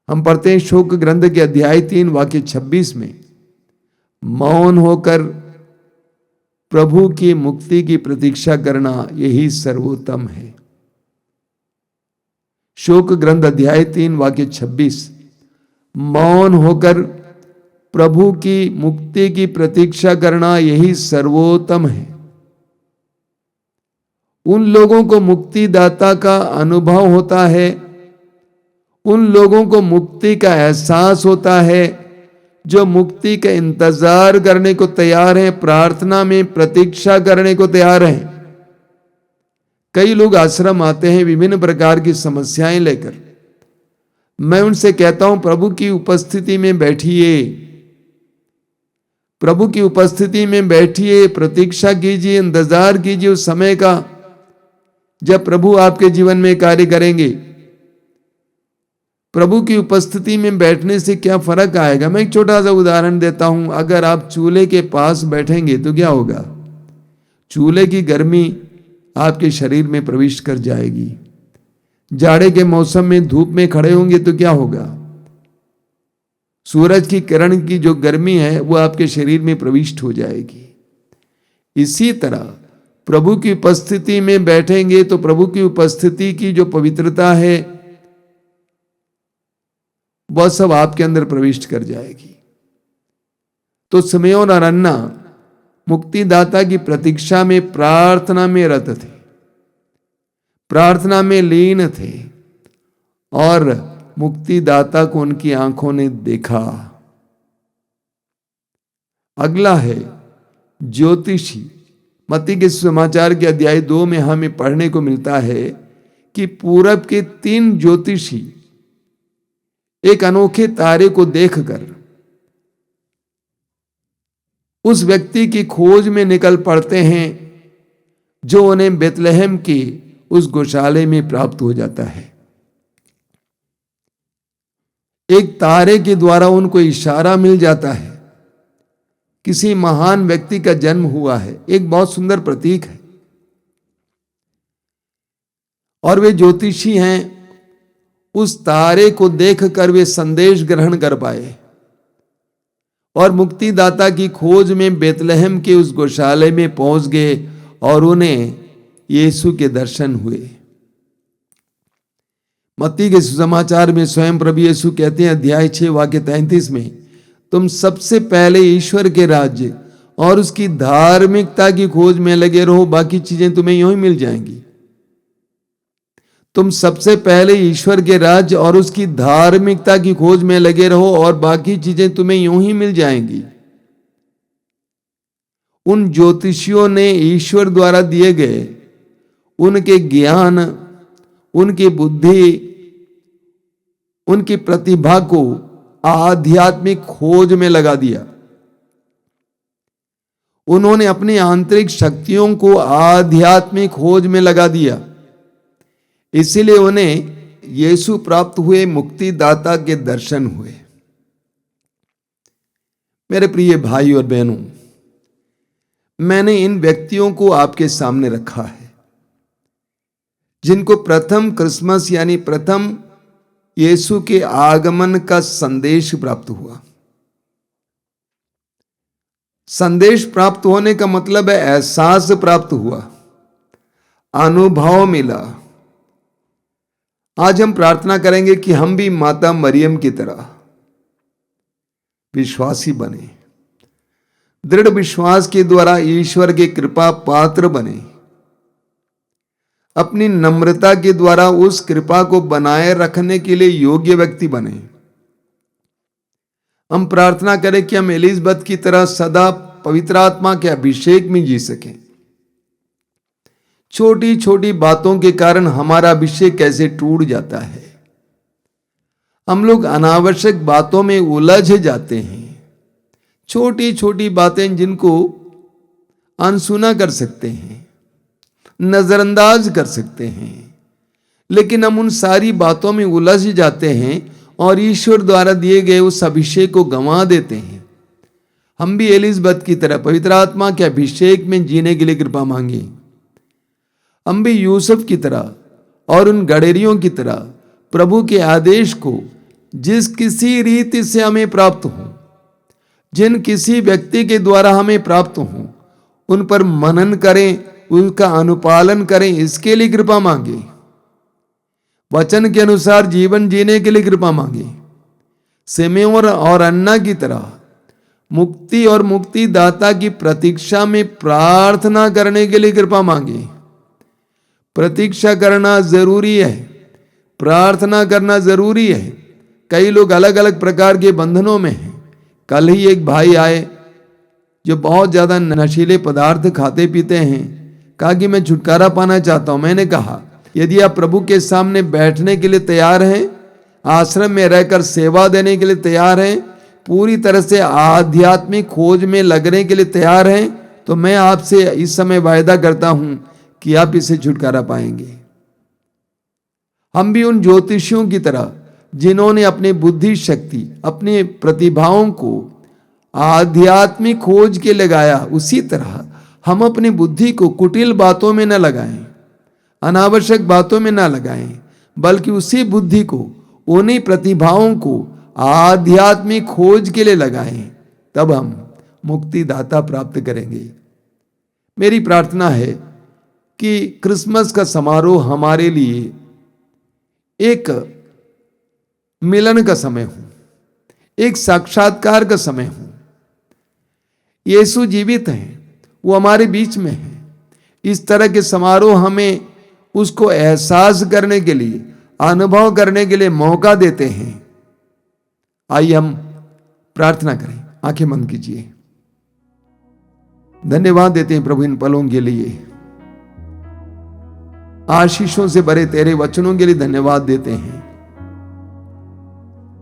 हम पढ़ते हैं शोक ग्रंथ के अध्याय 3 वाक्य 26 में, मौन होकर प्रभु की मुक्ति की प्रतीक्षा करना यही सर्वोत्तम है। शोक ग्रंथ अध्याय 3 वाक्य 26, मौन होकर प्रभु की मुक्ति की प्रतीक्षा करना यही सर्वोत्तम है। उन लोगों को मुक्तिदाता का अनुभव होता है, उन लोगों को मुक्ति का एहसास होता है जो मुक्ति का इंतजार करने को तैयार हैं, प्रार्थना में प्रतीक्षा करने को तैयार हैं। कई लोग आश्रम आते हैं विभिन्न प्रकार की समस्याएं लेकर। मैं उनसे कहता हूं प्रभु की उपस्थिति में बैठिए, प्रभु की उपस्थिति में बैठिए, प्रतीक्षा कीजिए, इंतजार कीजिए उस समय का जब प्रभु आपके जीवन में कार्य करेंगे। प्रभु की उपस्थिति में बैठने से क्या फर्क आएगा? मैं एक छोटा सा उदाहरण देता हूं। अगर आप चूल्हे के पास बैठेंगे तो क्या होगा? चूल्हे की गर्मी आपके शरीर में प्रवेश कर जाएगी। जाड़े के मौसम में धूप में खड़े होंगे तो क्या होगा? सूरज की किरण की जो गर्मी है वो आपके शरीर में प्रविष्ट हो जाएगी। इसी तरह प्रभु की उपस्थिति में बैठेंगे तो प्रभु की उपस्थिति की जो पवित्रता है वह सब आपके अंदर प्रविष्ट कर जाएगी। तो सिमेयोन और अन्ना मुक्तिदाता की प्रतीक्षा में, प्रार्थना में रत थे, प्रार्थना में लीन थे और मुक्तिदाता को उनकी आंखों ने देखा। अगला है ज्योतिषी। मत्ती के समाचार के अध्याय 2 में हमें पढ़ने को मिलता है कि पूरब के 3 ज्योतिषी एक अनोखे तारे को देखकर उस व्यक्ति की खोज में निकल पड़ते हैं जो उन्हें बेतलहम की उस गौशाले में प्राप्त हो जाता है। एक तारे के द्वारा उनको इशारा मिल जाता है, किसी महान व्यक्ति का जन्म हुआ है। एक बहुत सुंदर प्रतीक है। और वे ज्योतिषी हैं, उस तारे को देखकर वे संदेश ग्रहण कर पाए और मुक्तिदाता की खोज में बेतलहम के उस गौशाले में पहुंच गए और उन्हें यीशु के दर्शन हुए। मत्ती के सुसमाचार में स्वयं प्रभु यीशु कहते हैं अध्याय 6 वाक्य 33 में, तुम सबसे पहले ईश्वर के राज्य और उसकी धार्मिकता की खोज में लगे रहो, बाकी चीजें तुम्हें यूं ही मिल जाएंगी। तुम सबसे पहले ईश्वर के राज्य और उसकी धार्मिकता की खोज में लगे रहो और बाकी चीजें तुम्हें यूं ही मिल जाएंगी। उन ज्योतिषियों ने ईश्वर द्वारा दिए गए उनके ज्ञान, उनकी बुद्धि, उनकी प्रतिभा को आध्यात्मिक खोज में लगा दिया। उन्होंने अपनी आंतरिक शक्तियों को आध्यात्मिक खोज में लगा दिया। इसीलिए उन्हें यीशु प्राप्त हुए, मुक्तिदाता के दर्शन हुए। मेरे प्रिय भाई और बहनों, मैंने इन व्यक्तियों को आपके सामने रखा है जिनको प्रथम क्रिसमस यानी प्रथम यीशु के आगमन का संदेश प्राप्त हुआ। संदेश प्राप्त होने का मतलब है एहसास प्राप्त हुआ, अनुभव मिला। आज हम प्रार्थना करेंगे कि हम भी माता मरियम की तरह विश्वासी बने, दृढ़ विश्वास के द्वारा ईश्वर की कृपा पात्र बने, अपनी नम्रता के द्वारा उस कृपा को बनाए रखने के लिए योग्य व्यक्ति बने। हम प्रार्थना करें कि हम एलिजबेथ की तरह सदा पवित्र आत्मा के अभिषेक में जी सकें। छोटी छोटी बातों के कारण हमारा अभिषेक कैसे टूट जाता है। हम लोग अनावश्यक बातों में उलझ जाते हैं, छोटी छोटी बातें जिनको अनसुना कर सकते हैं, नजरअंदाज कर सकते हैं, लेकिन हम उन सारी बातों में उलझ जाते हैं और ईश्वर द्वारा दिए गए उस अभिषेक को गंवा देते हैं। हम भी एलिजबेथ की तरह पवित्र आत्मा के अभिषेक में जीने के लिए कृपा मांगे। हम भी यूसुफ की तरह और उन गडेरियों की तरह प्रभु के आदेश को जिस किसी रीति से हमें प्राप्त हो, जिन किसी व्यक्ति के द्वारा हमें प्राप्त हो, उन पर मनन करें, उनका अनुपालन करें, इसके लिए कृपा मांगे। वचन के अनुसार जीवन जीने के लिए कृपा मांगे। सिमेयोन और अन्ना की तरह मुक्ति और मुक्तिदाता की प्रतीक्षा में प्रार्थना करने के लिए कृपा मांगे। प्रतीक्षा करना जरूरी है, प्रार्थना करना जरूरी है। कई लोग अलग अलग प्रकार के बंधनों में हैं। कल ही एक भाई आए जो बहुत ज्यादा नशीले पदार्थ खाते पीते हैं, कहा कि मैं छुटकारा पाना चाहता हूं। मैंने कहा यदि आप प्रभु के सामने बैठने के लिए तैयार हैं, आश्रम में रहकर सेवा देने के लिए तैयार हैं, पूरी तरह से आध्यात्मिक खोज में लगने के लिए तैयार हैं, तो मैं आपसे इस समय वायदा करता हूं कि आप इसे छुटकारा पाएंगे। हम भी उन ज्योतिषियों की तरह जिन्होंने अपनी बुद्धि शक्ति, अपनी प्रतिभाओं को आध्यात्मिक खोज के लगाया, उसी तरह हम अपनी बुद्धि को कुटिल बातों में न लगाएं, अनावश्यक बातों में न लगाएं, बल्कि उसी बुद्धि को, उन्हीं प्रतिभाओं को आध्यात्मिक खोज के लिए लगाएं। तब हम मुक्तिदाता प्राप्त करेंगे। मेरी प्रार्थना है कि क्रिसमस का समारोह हमारे लिए एक मिलन का समय हो, एक साक्षात्कार का समय हो। यीशु जीवित हैं, वो हमारे बीच में है। इस तरह के समारोह हमें उसको एहसास करने के लिए, अनुभव करने के लिए मौका देते हैं। आइए हम प्रार्थना करें। आंखें बंद कीजिए। धन्यवाद देते हैं प्रभु इन पलों के लिए, आशीषों से भरे तेरे वचनों के लिए धन्यवाद देते हैं,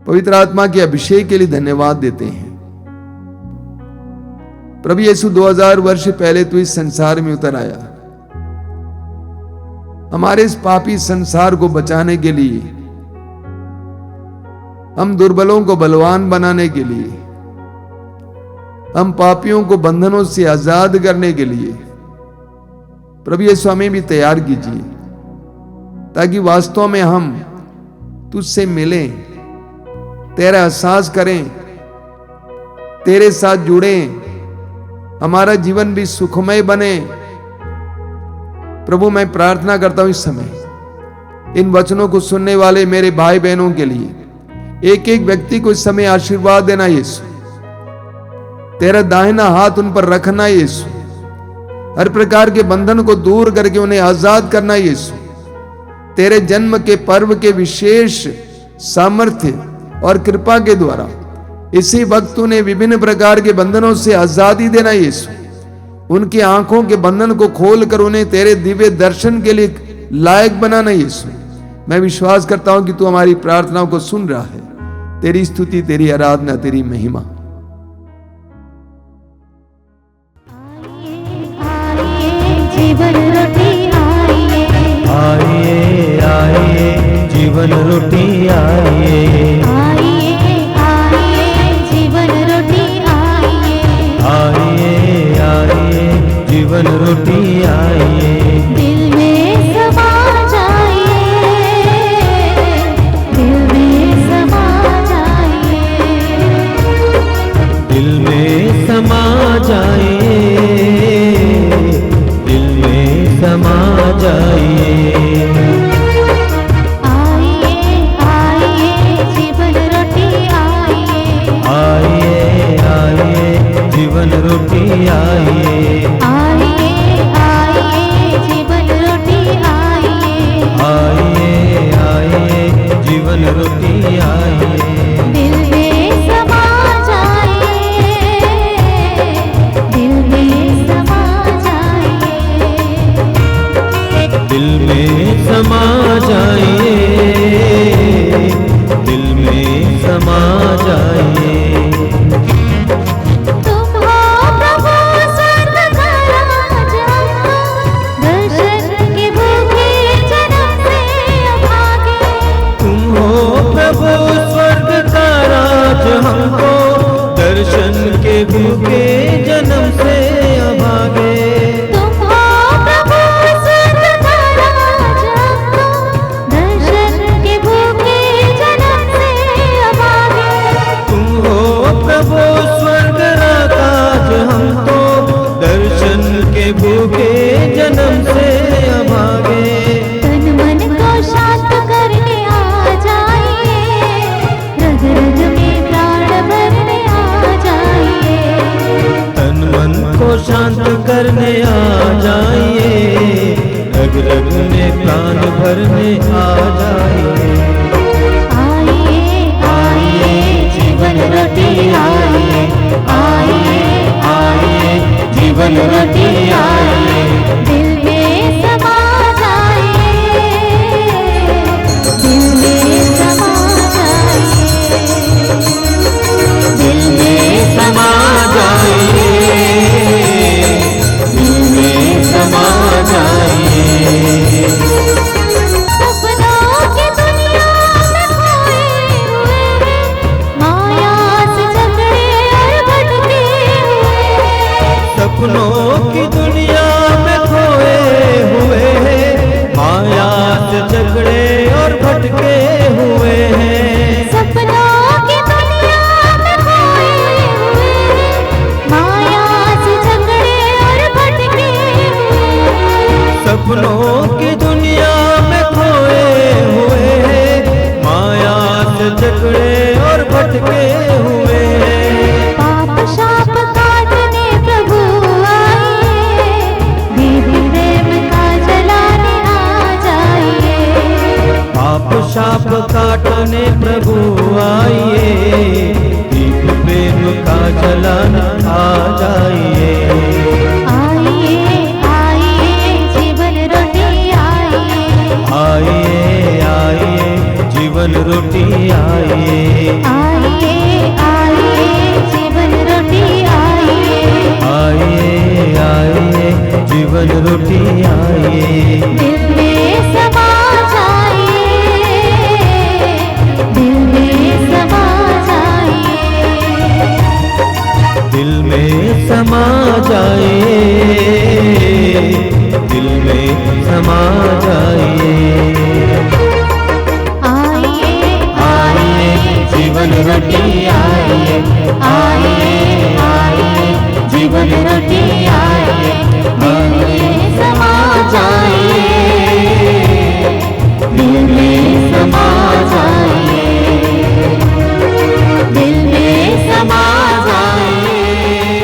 पवित्र आत्मा के अभिषेक के लिए धन्यवाद देते हैं। प्रभु यीशु 2000 वर्ष पहले तू इस संसार में उतर आया, हमारे इस पापी संसार को बचाने के लिए, हम दुर्बलों को बलवान बनाने के लिए, हम पापियों को बंधनों से आजाद करने के लिए। प्रभु यीशु हमें भी तैयार कीजिए ताकि वास्तव में हम तुझसे मिलें, तेरा एहसास करें, तेरे साथ जुड़ें, हमारा जीवन भी सुखमय बने। प्रभु मैं प्रार्थना करता हूं इस समय इन वचनों को सुनने वाले मेरे भाई बहनों के लिए, एक एक व्यक्ति को इस समय आशीर्वाद देना यीशु। तेरा दाहिना हाथ उन पर रखना यीशु, हर प्रकार के बंधन को दूर करके उन्हें आजाद करना यीशु। तेरे जन्म के पर्व के विशेष सामर्थ्य और कृपा के द्वारा इसी वक्त उन्हें विभिन्न प्रकार के बंधनों से आजादी देना यीशु। उनकी आंखों के बंधन को खोलकर उन्हें तेरे दिव्य दर्शन के लिए लायक बनाना यीशु। मैं विश्वास करता हूं कि तू हमारी प्रार्थनाओं को सुन रहा है। तेरी स्तुति, तेरी आराधना, तेरी महिमा। जीवन रोटी आइए, आइए आइए जीवन रोटी आइए, आइए आइए जीवन रोटी आइए, आइए आइए जीवन रोटी आइए। दिल में समा जाइए, दिल में समा जाइए, दिल में समा जाइए, दिल में समा जाइए। आइए आइए जीवन रोटी आइए, आइए आइए जीवन रोटी आइए, आइए आइए जीवन रोटी आइए, आइए आइए जीवन रोटी आइए। दिल में समा जाइए, दिल में समा जाइए, दिल में समा जाइए, दिल में समा जाइए। तुम हो प्रभु स्वर्ग का राजा, दर्शन के भूखे जन्म से अभागे, तुम हो प्रभु स्वर्ग का राज, हमको दर्शन के भूखे जन्म से अभागे। तुम हो प्रभु स्वर्ग का राजा, दर्शन के भूखे जन्म से अभागे, तुम हो प्रभु स्वर्ग राज, हमको दर्शन के भूखे जन्म से अभागे। तन मन को शांत करने आ जाइए, रग रग में प्राण भरने आ जाइए, तन मन को शांत करने आ जाइए, रग रग में प्राण भरने आ जाइए। आइए आइए जीवन रोटी आइए, आइए आइए जीवन रोटी आइए, दिल में समा जाइए, दिल में समा जाइए, दिल में समा जाइए, दिल में समा जाइए। सपनों की दुनिया में खोए हुए हैं, माया से जकड़े और भटके हुए हैं, सपनों की दुनिया में खोए हुए हैं, माया से झगड़े और भटके हुए हैं। सपनों की दुनिया में खोए हुए हैं, माया से जकड़े और भटके हुए हैं, सपनों की दुनिया में खोए हुए हैं, माया से झगड़े और भटके हुए हैं। पाप शाप काटने प्रभु आइए, दिव्य प्रेम का जलाने आ जाइए, पाप शाप काटने प्रभु आइए, दीप प्रेम का जलाना आ जाइए। आइए आइए जीवन रोटी आइए, आइए आइए जीवन रोटी आइए, आइए आइए जीवन रोटी आइए, आइए आइए जीवन रोटी आइए। दिल में समा जाइए, दिल में समा जाइए, दिल में समा जाइए, दिल में समा जाइए। आइए आइए जीवन रोटी आइए, आइए आइए जीवन रोटी आइए, दिल में समा जाइए, दिल में समा जाइए, दिल में समा जाइए,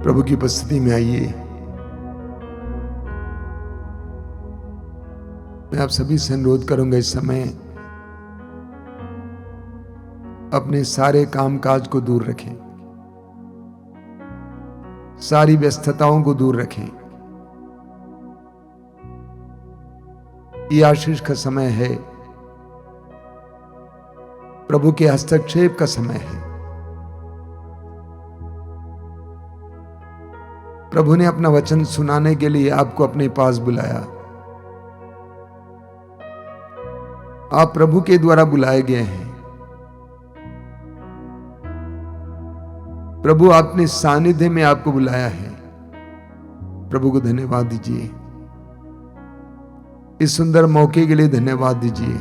प्रभु की उपस्थिति में आइए। मैं आप सभी से अनुरोध करूंगा इस समय अपने सारे कामकाज को दूर रखें, सारी व्यस्तताओं को दूर रखें। ये आशीष का समय है, प्रभु के हस्तक्षेप का समय है। प्रभु ने अपना वचन सुनाने के लिए आपको अपने पास बुलाया। आप प्रभु के द्वारा बुलाए गए हैं। प्रभु अपने सानिध्य में आपको बुलाया है। प्रभु को धन्यवाद दीजिए। इस सुंदर मौके के लिए धन्यवाद दीजिए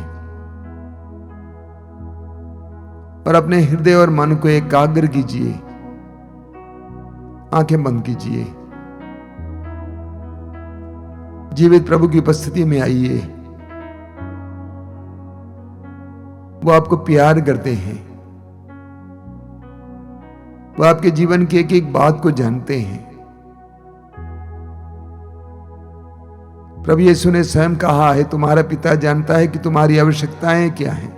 और अपने हृदय और मन को एकाग्र कीजिए। आंखें बंद कीजिए। जीवित प्रभु की उपस्थिति में आइए। वो आपको प्यार करते हैं। वो आपके जीवन की एक एक बात को जानते हैं। प्रभु यीशु ने स्वयं कहा है, तुम्हारा पिता जानता है कि तुम्हारी आवश्यकताएं क्या हैं।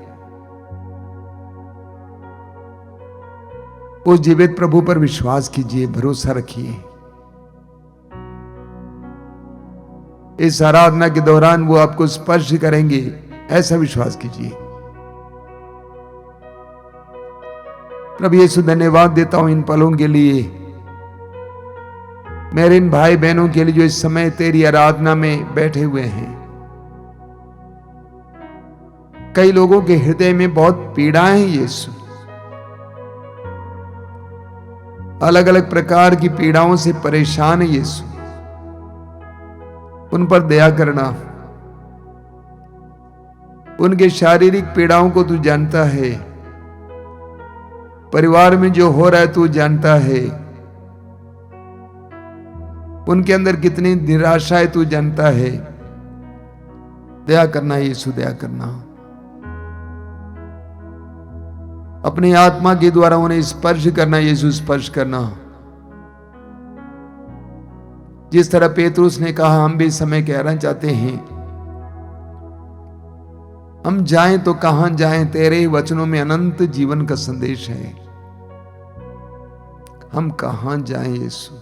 उस जीवित प्रभु पर विश्वास कीजिए, भरोसा रखिए। इस आराधना के दौरान वो आपको स्पर्श करेंगे, ऐसा विश्वास कीजिए। प्रभु यीशु धन्यवाद देता हूं इन पलों के लिए, मेरे इन भाई बहनों के लिए जो इस समय तेरी आराधना में बैठे हुए हैं। कई लोगों के हृदय में बहुत पीड़ाएं हैं यीशु, अलग अलग प्रकार की पीड़ाओं से परेशान है यीशु। उन पर दया करना। उनके शारीरिक पीड़ाओं को तू जानता है। परिवार में जो हो रहा है तू जानता है। उनके अंदर कितनी निराशा है तू जानता है। दया करना यीशु, दया करना। अपनी आत्मा के द्वारा उन्हें स्पर्श करना यीशु, स्पर्श करना। जिस तरह पेतरुस ने कहा, हम भी इस समय कहना चाहते हैं, हम जाएं तो कहां जाएं, तेरे ही वचनों में अनंत जीवन का संदेश है। हम कहां जाएं यीशु।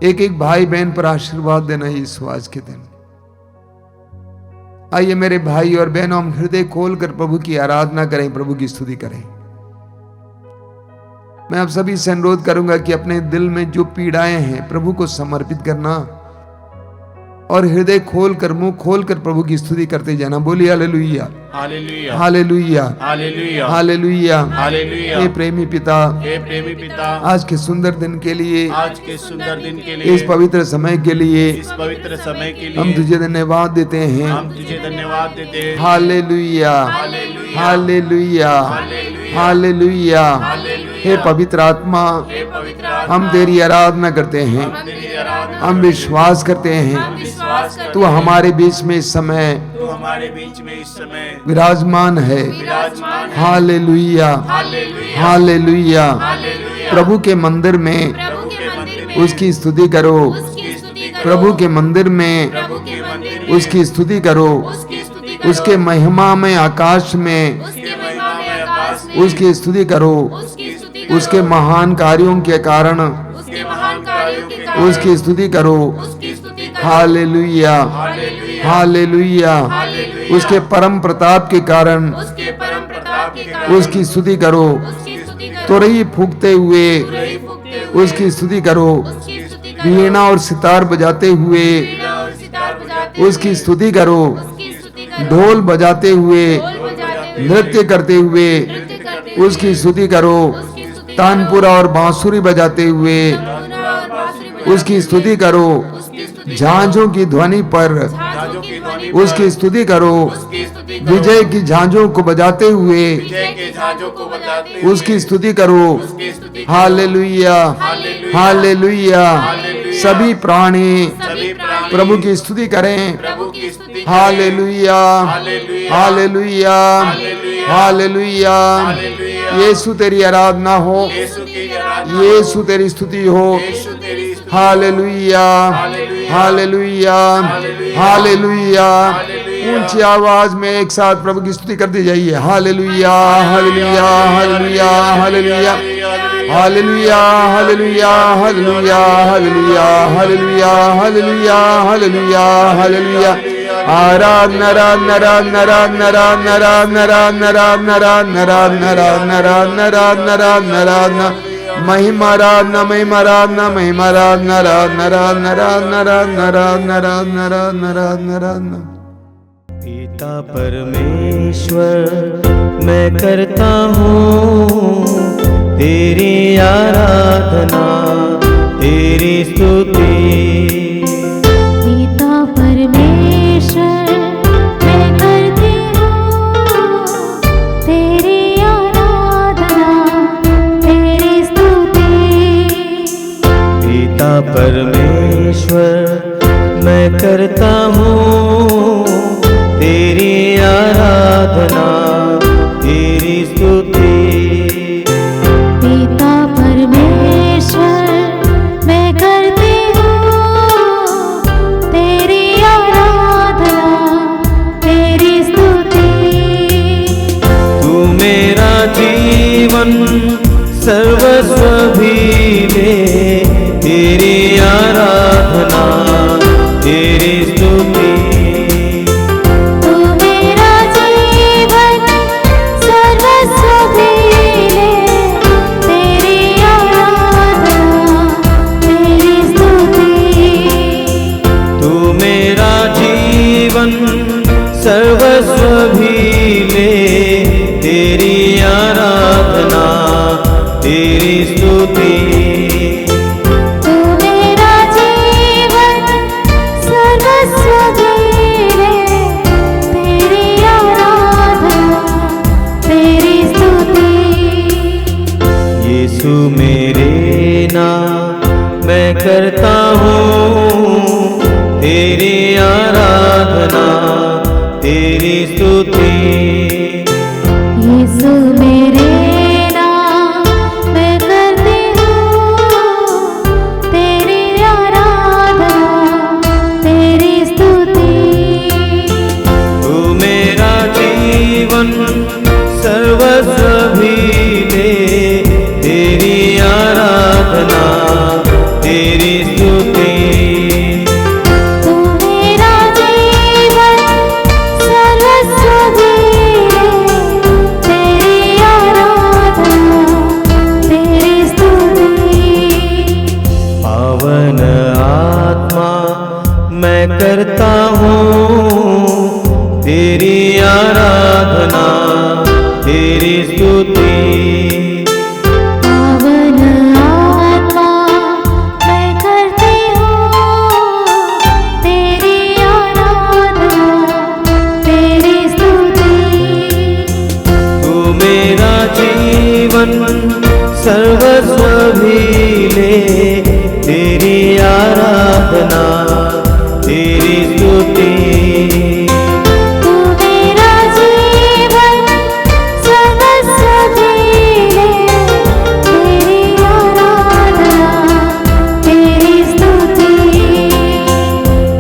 एक एक भाई बहन पर आशीर्वाद देना यीशु आज के दिन। आइए मेरे भाई और बहनों, हम हृदय खोलकर प्रभु की आराधना करें, प्रभु की स्तुति करें। मैं आप सभी से अनुरोध करूंगा कि अपने दिल में जो पीड़ाएं हैं प्रभु को समर्पित करना और हृदय खोलकर, मुंह खोलकर प्रभु की स्तुति करते जाना। बोलिए हालेलुया, हालेलुया, हालेलुया, हालेलुया, हालेलुया, हालेलुया। हे प्रेमी पिता, हे प्रेमी पिता, आज के सुंदर दिन के लिए, आज के सुंदर दिन के लिए, इस पवित्र समय के लिए, इस पवित्र समय के लिए हम तुझे धन्यवाद देते हैं। हम तुझे धन्यवाद देते हैं। हालेलुया, हालेलुया, हालेलुया, हालेलुया। हे पवित्र आत्मा, हे पवित्र आत्मा, हम तेरी आराधना करते हैं। तेरी आराधना, हम विश्वास करते हैं विश्वास कर, तू हमारे बीच में इस समय तू हमारे बीच में इस समय विराजमान है। विराजमान है। हालेलुया, हालेलुया, हालेलुया। हालेलुया। प्रभु के मंदिर में प्रभु के मंदिर में उसकी स्तुति करो। उसकी स्तुति करो। प्रभु के मंदिर में प्रभु के मंदिर में उसकी स्तुति करो। उसकी स्तुति करो। उसके महिमा में आकाश में उसके महिमा में आकाश में उसकी स्तुति करो। उसकी स्तुति करो। उसके महान कार्यों के कारण उसके महान कार्यों के कारण उसकी स्तुति करो। उसकी स्तुति करो। हालेलुया, हालेलुया, हालेलुया। हालेलुया। उसके परम प्रताप के कारण उसके परम प्रताप के कारण उसकी स्तुति करो। उसकी स्तुति करो। तुरही फूंकते हुए तुरही फूंकते हुए उसकी स्तुति करो। उसकी स्तुति करो। वीणा और सितार बजाते हुए वीणा और सितार बजाते उसकी स्तुति करो। उसकी स्तुति करो। ढोल बजाते हुए, ढोल बजाते हुए, नृत्य करते हुए नृत्य करते हुए उसकी स्तुति करो। उसकी स्तुति तानपुरा और बांसुरी बजाते हुए करो। और बांसुरी बजाते उसकी स्तुति करो। उसकी स्तुति झांझों की ध्वनि पर झांझों की ध्वनि उसकी स्तुति करो। उसकी स्तुति करो। विजय की झांझों को बजाते हुए विजय के झांझों को बजाते हुए उसकी स्तुति करो। उसकी स्तुति करो। हालेलुया, हालेलुया, हालेलुया। हालेलुया। सभी प्राणी सभी प्राणी प्रभु की स्तुति करें। प्रभु की स्तुति करें। हालेलुया, हालेलुया, हालेलुया, हालेलुया, हालेलुया। हालेलुया। यीशु तेरी आराधना हो, यीशु की आराधना, यीशु तेरी स्तुति हो। यीशु तेरी स्तुति, हालेलुया, हालेलुया, हालेलुया। ऊंची आवाज में एक साथ प्रभु की स्तुति करते जाइए। हालेलुया, हालेलुया, हालेलुया, हालेलुया, हालेलुया, हालेलुया, हालेलुया, हालेलुया, हालेलुया, हालेलुया, हालेलुया, हालेलुया। आराधना, आराधना, आराधना, आराधना, आराधना, आराधना, आराधना, आराधना, आराधना, आराधना, आराधना, आराधना, महिमा आराधना, महिमा आराधना, महिमा आराधना, आराधना, आराधना, आराधना, आराधना, आराधना, आराधना, आराधना, आराधना, आराधना। पिता परमेश्वर मैं करता हूँ तेरी आराधना, तेरी स्तुति। पिता परमेश्वर मैं करती हूँ तेरी आराधना, तेरी स्तुति। पिता परमेश्वर मैं करता हूँ तेरी आराधना, तेरी स्तुति। पिता परमेश्वर मैं करती हूँ तेरी आराधना, तेरी स्तुति। तू मेरा जीवन सर्वस्व भी ले, तेरी आराधना, तेरी स्तुति। तू मेरा जीवन सर्वस्व भी ले, तेरी आराधना, तेरी स्तुति। तू मेरा जीवन सर्वस्व भी ले, तेरी आराधना, तेरी स्तुति। तू मेरा जीवन सर्वस्व भी ले, तेरी आराधना, तेरी स्तुति। यीशु मेरे नाम मैं करता हूँ तेरी आराधना, तेरी स्तुति। यीशु मेरे नाम मैं करती हूँ तेरी आराधना, तेरी स्तुति। तू मेरा जीवन सर्वस्व भी ले, तेरी आराधना, तेरी स्तुति। तू मेरा जीवन सर्वस्व भी ले, तेरी आराधना, तेरी स्तुति। पावन आत्मा मैं करता हूँ तेरी आराधना, तेरी स्तुति। पावन आत्मा मैं करती हूँ तेरी आराधना, तेरी स्तुति। तू मेरा जीवन सर्वस्व भी ले, तेरी आराधना, तेरी स्तुति। तू मेरा जीवन सर्वस्व भी ले, तेरी आराधना, तेरी स्तुति।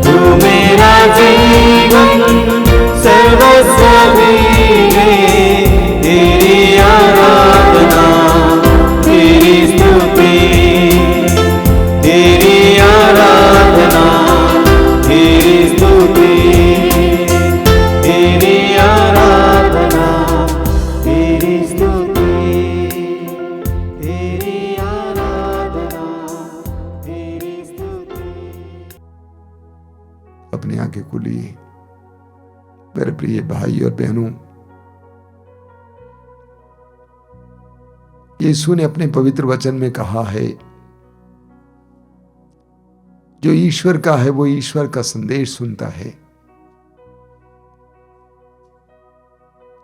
तू मेरा जीवन सर्वस्व भी ले, तेरी आराधना, तेरी स्तुति। तेरी आराधना, तेरी स्तुति। तेरी आराधना, तेरी स्तुति। तेरी आराधना, तेरी स्तुति। अपनी आंखें खोलिए मेरे प्रिय भाई और बहनों। यीशु ने अपने पवित्र वचन में कहा है, जो ईश्वर का है वो ईश्वर का संदेश सुनता है,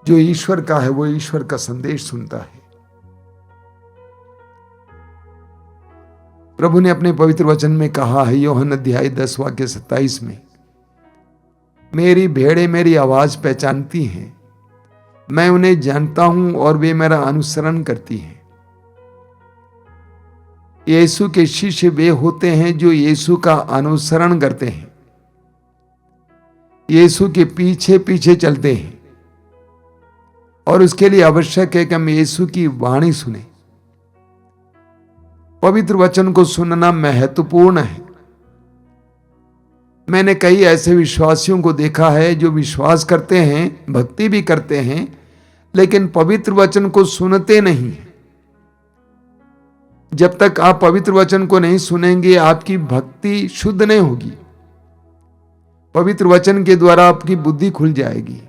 जो ईश्वर का है वो ईश्वर का संदेश सुनता है। प्रभु ने अपने पवित्र वचन में कहा है, यूहन्ना अध्याय 10 वाक्य 27 में, मेरी भेड़ें मेरी आवाज पहचानती हैं, मैं उन्हें जानता हूं और वे मेरा अनुसरण करती हैं। यीशु के शिष्य वे होते हैं जो यीशु का अनुसरण करते हैं, यीशु के पीछे पीछे चलते हैं, और उसके लिए आवश्यक है कि हम यीशु की वाणी सुने। पवित्र वचन को सुनना महत्वपूर्ण है। मैंने कई ऐसे विश्वासियों को देखा है जो विश्वास करते हैं, भक्ति भी करते हैं, लेकिन पवित्र वचन को सुनते नहीं हैं। जब तक आप पवित्र वचन को नहीं सुनेंगे, आपकी भक्ति शुद्ध नहीं होगी। पवित्र वचन के द्वारा आपकी बुद्धि खुल जाएगी,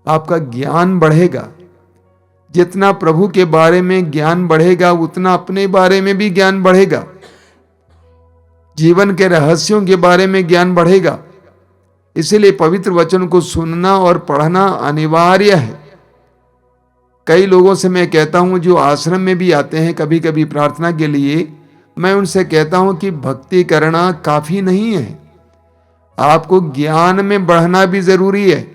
आपका ज्ञान बढ़ेगा। जितना प्रभु के बारे में ज्ञान बढ़ेगा, उतना अपने बारे में भी ज्ञान बढ़ेगा, जीवन के रहस्यों के बारे में ज्ञान बढ़ेगा। इसलिए पवित्र वचन को सुनना और पढ़ना अनिवार्य है। कई लोगों से मैं कहता हूं जो आश्रम में भी आते हैं कभी कभी प्रार्थना के लिए, मैं उनसे कहता हूं कि भक्ति करना काफी नहीं है, आपको ज्ञान में बढ़ना भी जरूरी है।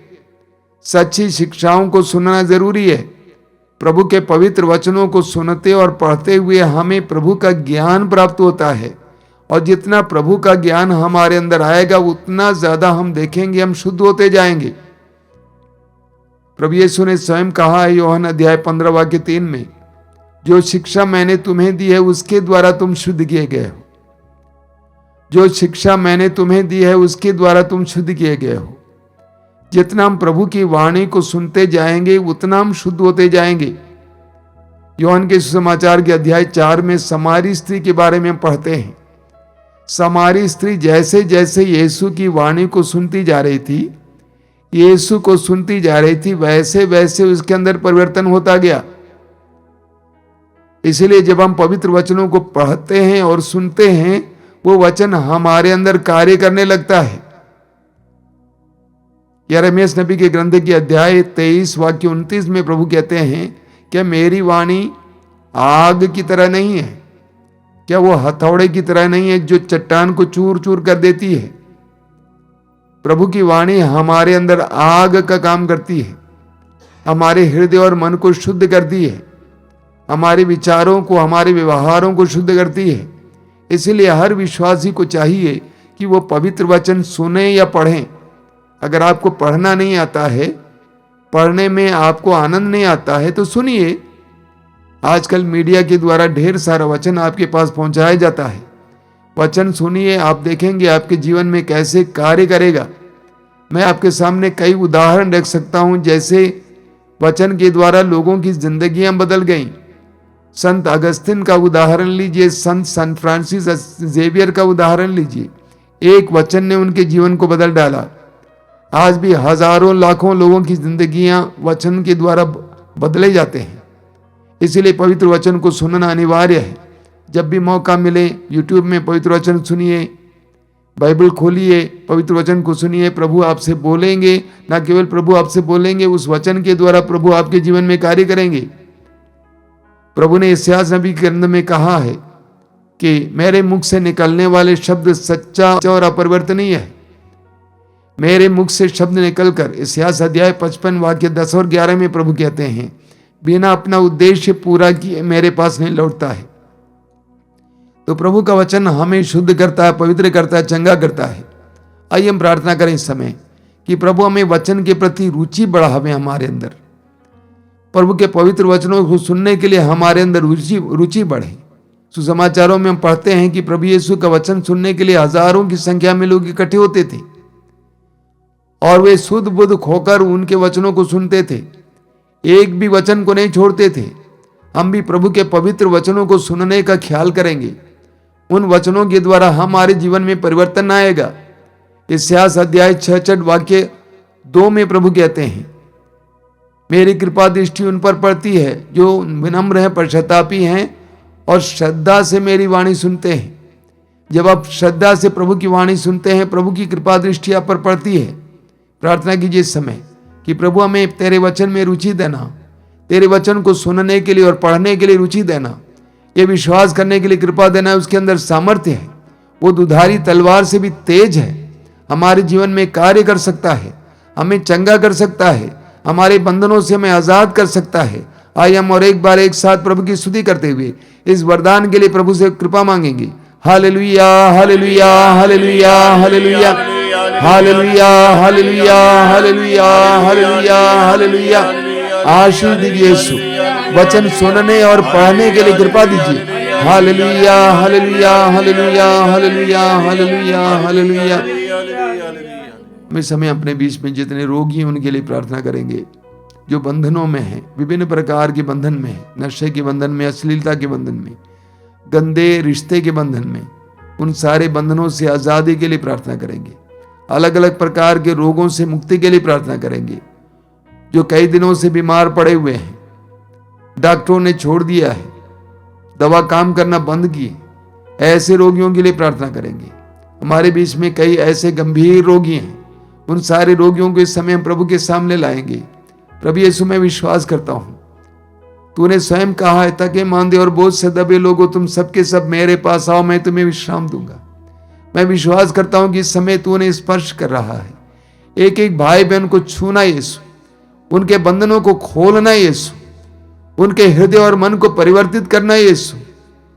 सच्ची शिक्षाओं को सुनना जरूरी है। प्रभु के पवित्र वचनों को सुनते और पढ़ते हुए हमें प्रभु का ज्ञान प्राप्त होता है, और जितना प्रभु का ज्ञान हमारे अंदर आएगा, उतना ज्यादा हम देखेंगे हम शुद्ध होते जाएंगे। प्रभु यीशु ने स्वयं कहा है यूहन्ना अध्याय 15 वाक्य 3 में, जो शिक्षा मैंने तुम्हें दी है उसके द्वारा तुम शुद्ध किए गए हो। जो शिक्षा मैंने तुम्हें दी है उसके द्वारा तुम शुद्ध किए गए हो। जितना हम प्रभु की वाणी को सुनते जाएंगे, उतना हम शुद्ध होते जाएंगे। यूहन्ना के सुसमाचार के अध्याय 4 में समारी स्त्री के बारे में पढ़ते हैं। समारी स्त्री जैसे जैसे यीशु की वाणी को सुनती जा रही थी, यीशु को सुनती जा रही थी, वैसे वैसे उसके अंदर परिवर्तन होता गया। इसलिए जब हम पवित्र वचनों को पढ़ते हैं और सुनते हैं, वो वचन हमारे अंदर कार्य करने लगता है। यिर्मयाह नबी के ग्रंथ के अध्याय 23 वाक्य 29 में प्रभु कहते हैं कि मेरी वाणी आग की तरह नहीं है, क्या वो हथौड़े की तरह नहीं है जो चट्टान को चूर चूर कर देती है। प्रभु की वाणी हमारे अंदर आग का काम करती है, हमारे हृदय और मन को शुद्ध करती है, हमारे विचारों को, हमारे व्यवहारों को शुद्ध करती है। इसलिए हर विश्वासी को चाहिए कि वो पवित्र वचन सुने या पढ़ें। अगर आपको पढ़ना नहीं आता है, पढ़ने में आपको आनंद नहीं आता है, तो सुनिए। आजकल मीडिया के द्वारा ढेर सारा वचन आपके पास पहुंचाया जाता है। वचन सुनिए, आप देखेंगे आपके जीवन में कैसे कार्य करेगा। मैं आपके सामने कई उदाहरण रख सकता हूं, जैसे वचन के द्वारा लोगों की जिंदगियां बदल गईं। संत अगस्तिन का उदाहरण लीजिए, संत फ्रांसिस जेवियर का उदाहरण लीजिए। एक वचन ने उनके जीवन को बदल डाला। आज भी हजारों लाखों लोगों की जिंदगियां वचन के द्वारा बदले जाते हैं। इसीलिए पवित्र वचन को सुनना अनिवार्य है। जब भी मौका मिले यूट्यूब में पवित्र वचन सुनिए, बाइबल खोलिए, पवित्र वचन को सुनिए। प्रभु आपसे बोलेंगे, ना केवल प्रभु आपसे बोलेंगे, उस वचन के द्वारा प्रभु आपके जीवन में कार्य करेंगे। प्रभु ने यशायाह नबी के ग्रंथ में कहा है कि मेरे मुख से निकलने वाले शब्द सच्चा और अपरिवर्तनीय है। मेरे मुख से शब्द निकलकर, यशायाह अध्याय 55 वाक्य 10 और 11 में प्रभु कहते हैं, बिना अपना उद्देश्य पूरा किए मेरे पास नहीं लौटता है। तो प्रभु का वचन हमें शुद्ध करता है, पवित्र करता है, चंगा करता है। आइए हम प्रार्थना करें इस समय कि प्रभु हमें वचन के प्रति रुचि बढ़ावे हमारे अंदर। प्रभु के पवित्र वचनों को सुनने के लिए हमारे अंदर रुचि बढ़े। सुसमाचारों में हम पढ़ते हैं कि प्रभु यीशु का वचन सुनने के लिए हजारों की संख्या में लोग इकट्ठे होते थे और वे शुद्ध बुद्ध खोकर उनके वचनों को सुनते थे, एक भी वचन को नहीं छोड़ते थे। हम भी प्रभु के पवित्र वचनों को सुनने का ख्याल करेंगे। उन वचनों के द्वारा हमारे जीवन में परिवर्तन आएगा। यशायाह अध्याय 66 वाक्य 2 में प्रभु कहते हैं, मेरी कृपा दृष्टि उन पर पड़ती है जो विनम्र हैं, पश्चातापी हैं और श्रद्धा से मेरी वाणी सुनते हैं। जब आप श्रद्धा से प्रभु की वाणी सुनते हैं, प्रभु की कृपा दृष्टि आप पर पड़ती है। प्रार्थना कीजिए इस समय कि प्रभु हमें तेरे वचन में रुचि देना, तेरे वचन को सुनने के लिए और पढ़ने के लिए रुचि देना, ये विश्वास करने के लिए कृपा देना है उसके अंदर सामर्थ्य है। वो दुधारी तलवार से भी तेज है, हमारे जीवन में कार्य कर सकता है, हमें चंगा कर सकता है, हमारे बंधनों से हमें आजाद कर सकता है। आइए हम और एक बार एक साथ प्रभु की स्तुति करते हुए इस वरदान के लिए प्रभु से कृपा मांगेंगे। हालेलुया हालेलुया हालेलुया हालेलुया हालेलुया हालेलुया हालेलुया हालेलुया हालेलुया। आशीष दीजिए यीशु, वचन सुनने और पढ़ने के लिए कृपा दीजिए। हालेलुया हालेलुया हालेलुया हालेलुया हालेलुया हालेलुया। हम इस समय अपने बीच में जितने रोगी हैं उनके लिए प्रार्थना करेंगे, जो बंधनों में हैं, विभिन्न प्रकार के बंधन में हैं, नशे के बंधन में, अश्लीलता के बंधन में, गंदे रिश्ते के बंधन में, उन सारे बंधनों से आज़ादी के लिए प्रार्थना करेंगे। अलग अलग प्रकार के रोगों से मुक्ति के लिए प्रार्थना करेंगे। जो कई दिनों से बीमार पड़े हुए हैं, डॉक्टरों ने छोड़ दिया है, दवा काम करना बंद की, ऐसे रोगियों के लिए प्रार्थना करेंगे। हमारे बीच में कई ऐसे गंभीर रोगी हैं, उन सारे रोगियों को इस समय हम प्रभु के सामने लाएंगे। प्रभु यीशु, मैं विश्वास करता हूं, तूने स्वयं कहा है, थके मांदे और बोझ से दबे लोगों तुम सबके सब मेरे पास आओ, मैं तुम्हें विश्राम दूंगा। मैं विश्वास करता हूं कि इस समय तूने स्पर्श कर रहा है, एक एक भाई बहन को छूना यीशु, उनके बंधनों को खोलना यीशु, उनके हृदय और मन को परिवर्तित करना यीशु,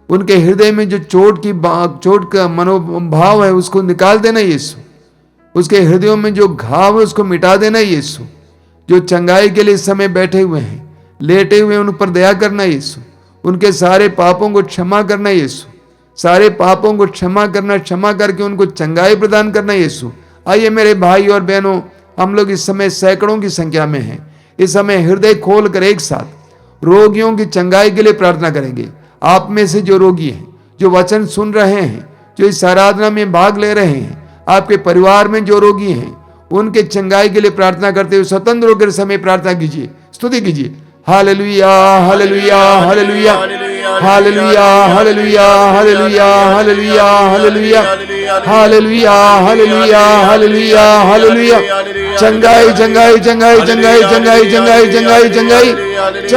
उनके हृदय में जो चोट का मनोभाव है उसको निकाल देना यीशु, उसके हृदयों में जो घाव है उसको मिटा देना यीशु। जो चंगाई के लिए इस समय बैठे हुए हैं, लेटे हुए, उन पर दया करना यीशु, उनके सारे पापों को क्षमा करना यीशु, सारे पापों को क्षमा करके उनको चंगाई प्रदान करना यीशु। आइए मेरे भाई और बहनों, हम लोग इस समय सैकड़ों की संख्या में हैं, इस समय हृदय खोलकर एक साथ रोगियों की चंगाई के लिए प्रार्थना करेंगे। आप में से जो रोगी हैं, जो वचन सुन रहे हैं, जो इस आराधना में भाग ले रहे हैं, आपके परिवार में जो रोगी हैं, उनके चंगाई के लिए प्रार्थना करते हुए स्वतंत्र होकर समय प्रार्थना कीजिए, स्तुति कीजिए। हालेलुया हालेलुया हालेलुया हालेलुया हालेलुया हालेलुया हालेलुया हालेलुया हालेलुया हालेलुया हालेलुया हालेलुया। चंगाई चंगाई चंगाई चंगाई चंगाई चंगाई चंगाई चंगाई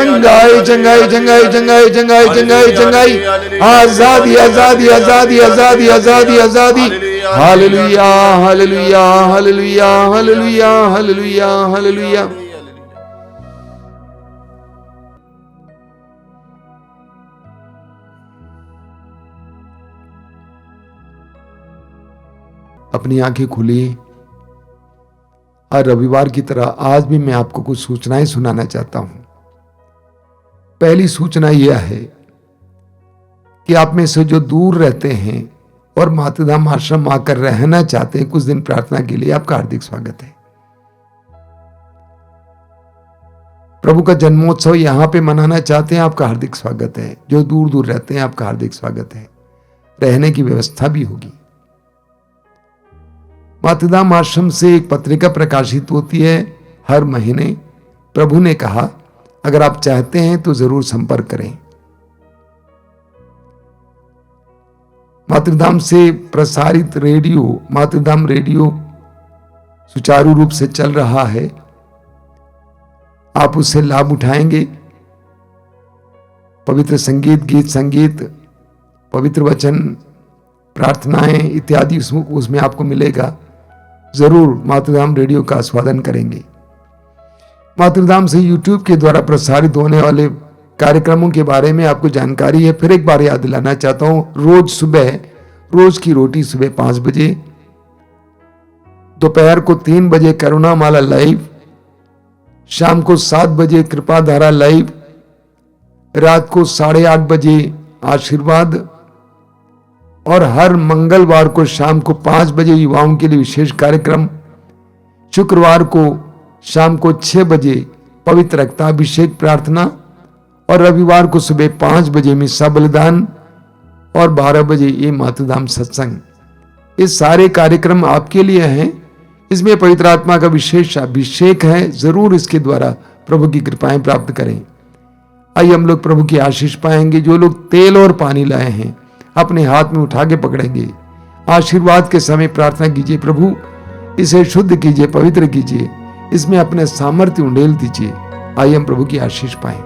चंगाई चंगाई चंगाई चंगाई चंगाई चंगाई चंगाई। आजादी आजादी आजादी आजादी आजादी आजादी। हालेलुया हालेलुया हालेलुया हालेलुया हालेलुया हालेलुया। अपनी आंखें खुली। हर रविवार की तरह आज भी मैं आपको कुछ सूचनाएं सुनाना चाहता हूं। पहली सूचना यह है कि आप में से जो दूर रहते हैं और मातृधाम आश्रम आकर रहना चाहते हैं कुछ दिन प्रार्थना के लिए, आपका हार्दिक स्वागत है। प्रभु का जन्मोत्सव यहां पे मनाना चाहते हैं, आपका हार्दिक स्वागत है। जो दूर दूर रहते हैं, आपका हार्दिक स्वागत है। रहने की व्यवस्था भी होगी। मातृधाम आश्रम से एक पत्रिका प्रकाशित होती है हर महीने। प्रभु ने कहा, अगर आप चाहते हैं तो जरूर संपर्क करें। मातृधाम से प्रसारित रेडियो, मातृधाम रेडियो सुचारू रूप से चल रहा है। आप उससे लाभ उठाएंगे। पवित्र संगीत, गीत संगीत, पवित्र वचन, प्रार्थनाएं इत्यादि उसमें आपको मिलेगा। जरूर मातृधाम रेडियो का आस्वादन करेंगे। मातृधाम से यूट्यूब के द्वारा प्रसारित होने वाले कार्यक्रमों के बारे में आपको जानकारी है। फिर एक बार याद दिलाना चाहता हूं, रोज की रोटी सुबह 5 बजे, दोपहर को 3 बजे करुणा माला लाइव, शाम को 7 बजे कृपा धारा लाइव, रात को 8:30 बजे आशीर्वाद, और हर मंगलवार को शाम को 5 बजे युवाओं के लिए विशेष कार्यक्रम, शुक्रवार को शाम को 6 बजे पवित्र रक्ताभिषेक प्रार्थना, और रविवार को सुबह 5 बजे मिस्सा बलिदान, और 12 बजे ये मातृधाम सत्संग। ये सारे कार्यक्रम आपके लिए हैं। इसमें पवित्र आत्मा का विशेष अभिषेक है। जरूर इसके द्वारा प्रभु की कृपाएं प्राप्त करें। आइए हम लोग प्रभु की आशीष पाएंगे। जो लोग तेल और पानी लाए हैं अपने हाथ में उठा के पकड़ेंगे। आशीर्वाद के समय प्रार्थना कीजिए, प्रभु इसे शुद्ध कीजिए, पवित्र कीजिए, इसमें अपने सामर्थ्य उंडेल दीजिए। आइए हम प्रभु की आशीष पाएं।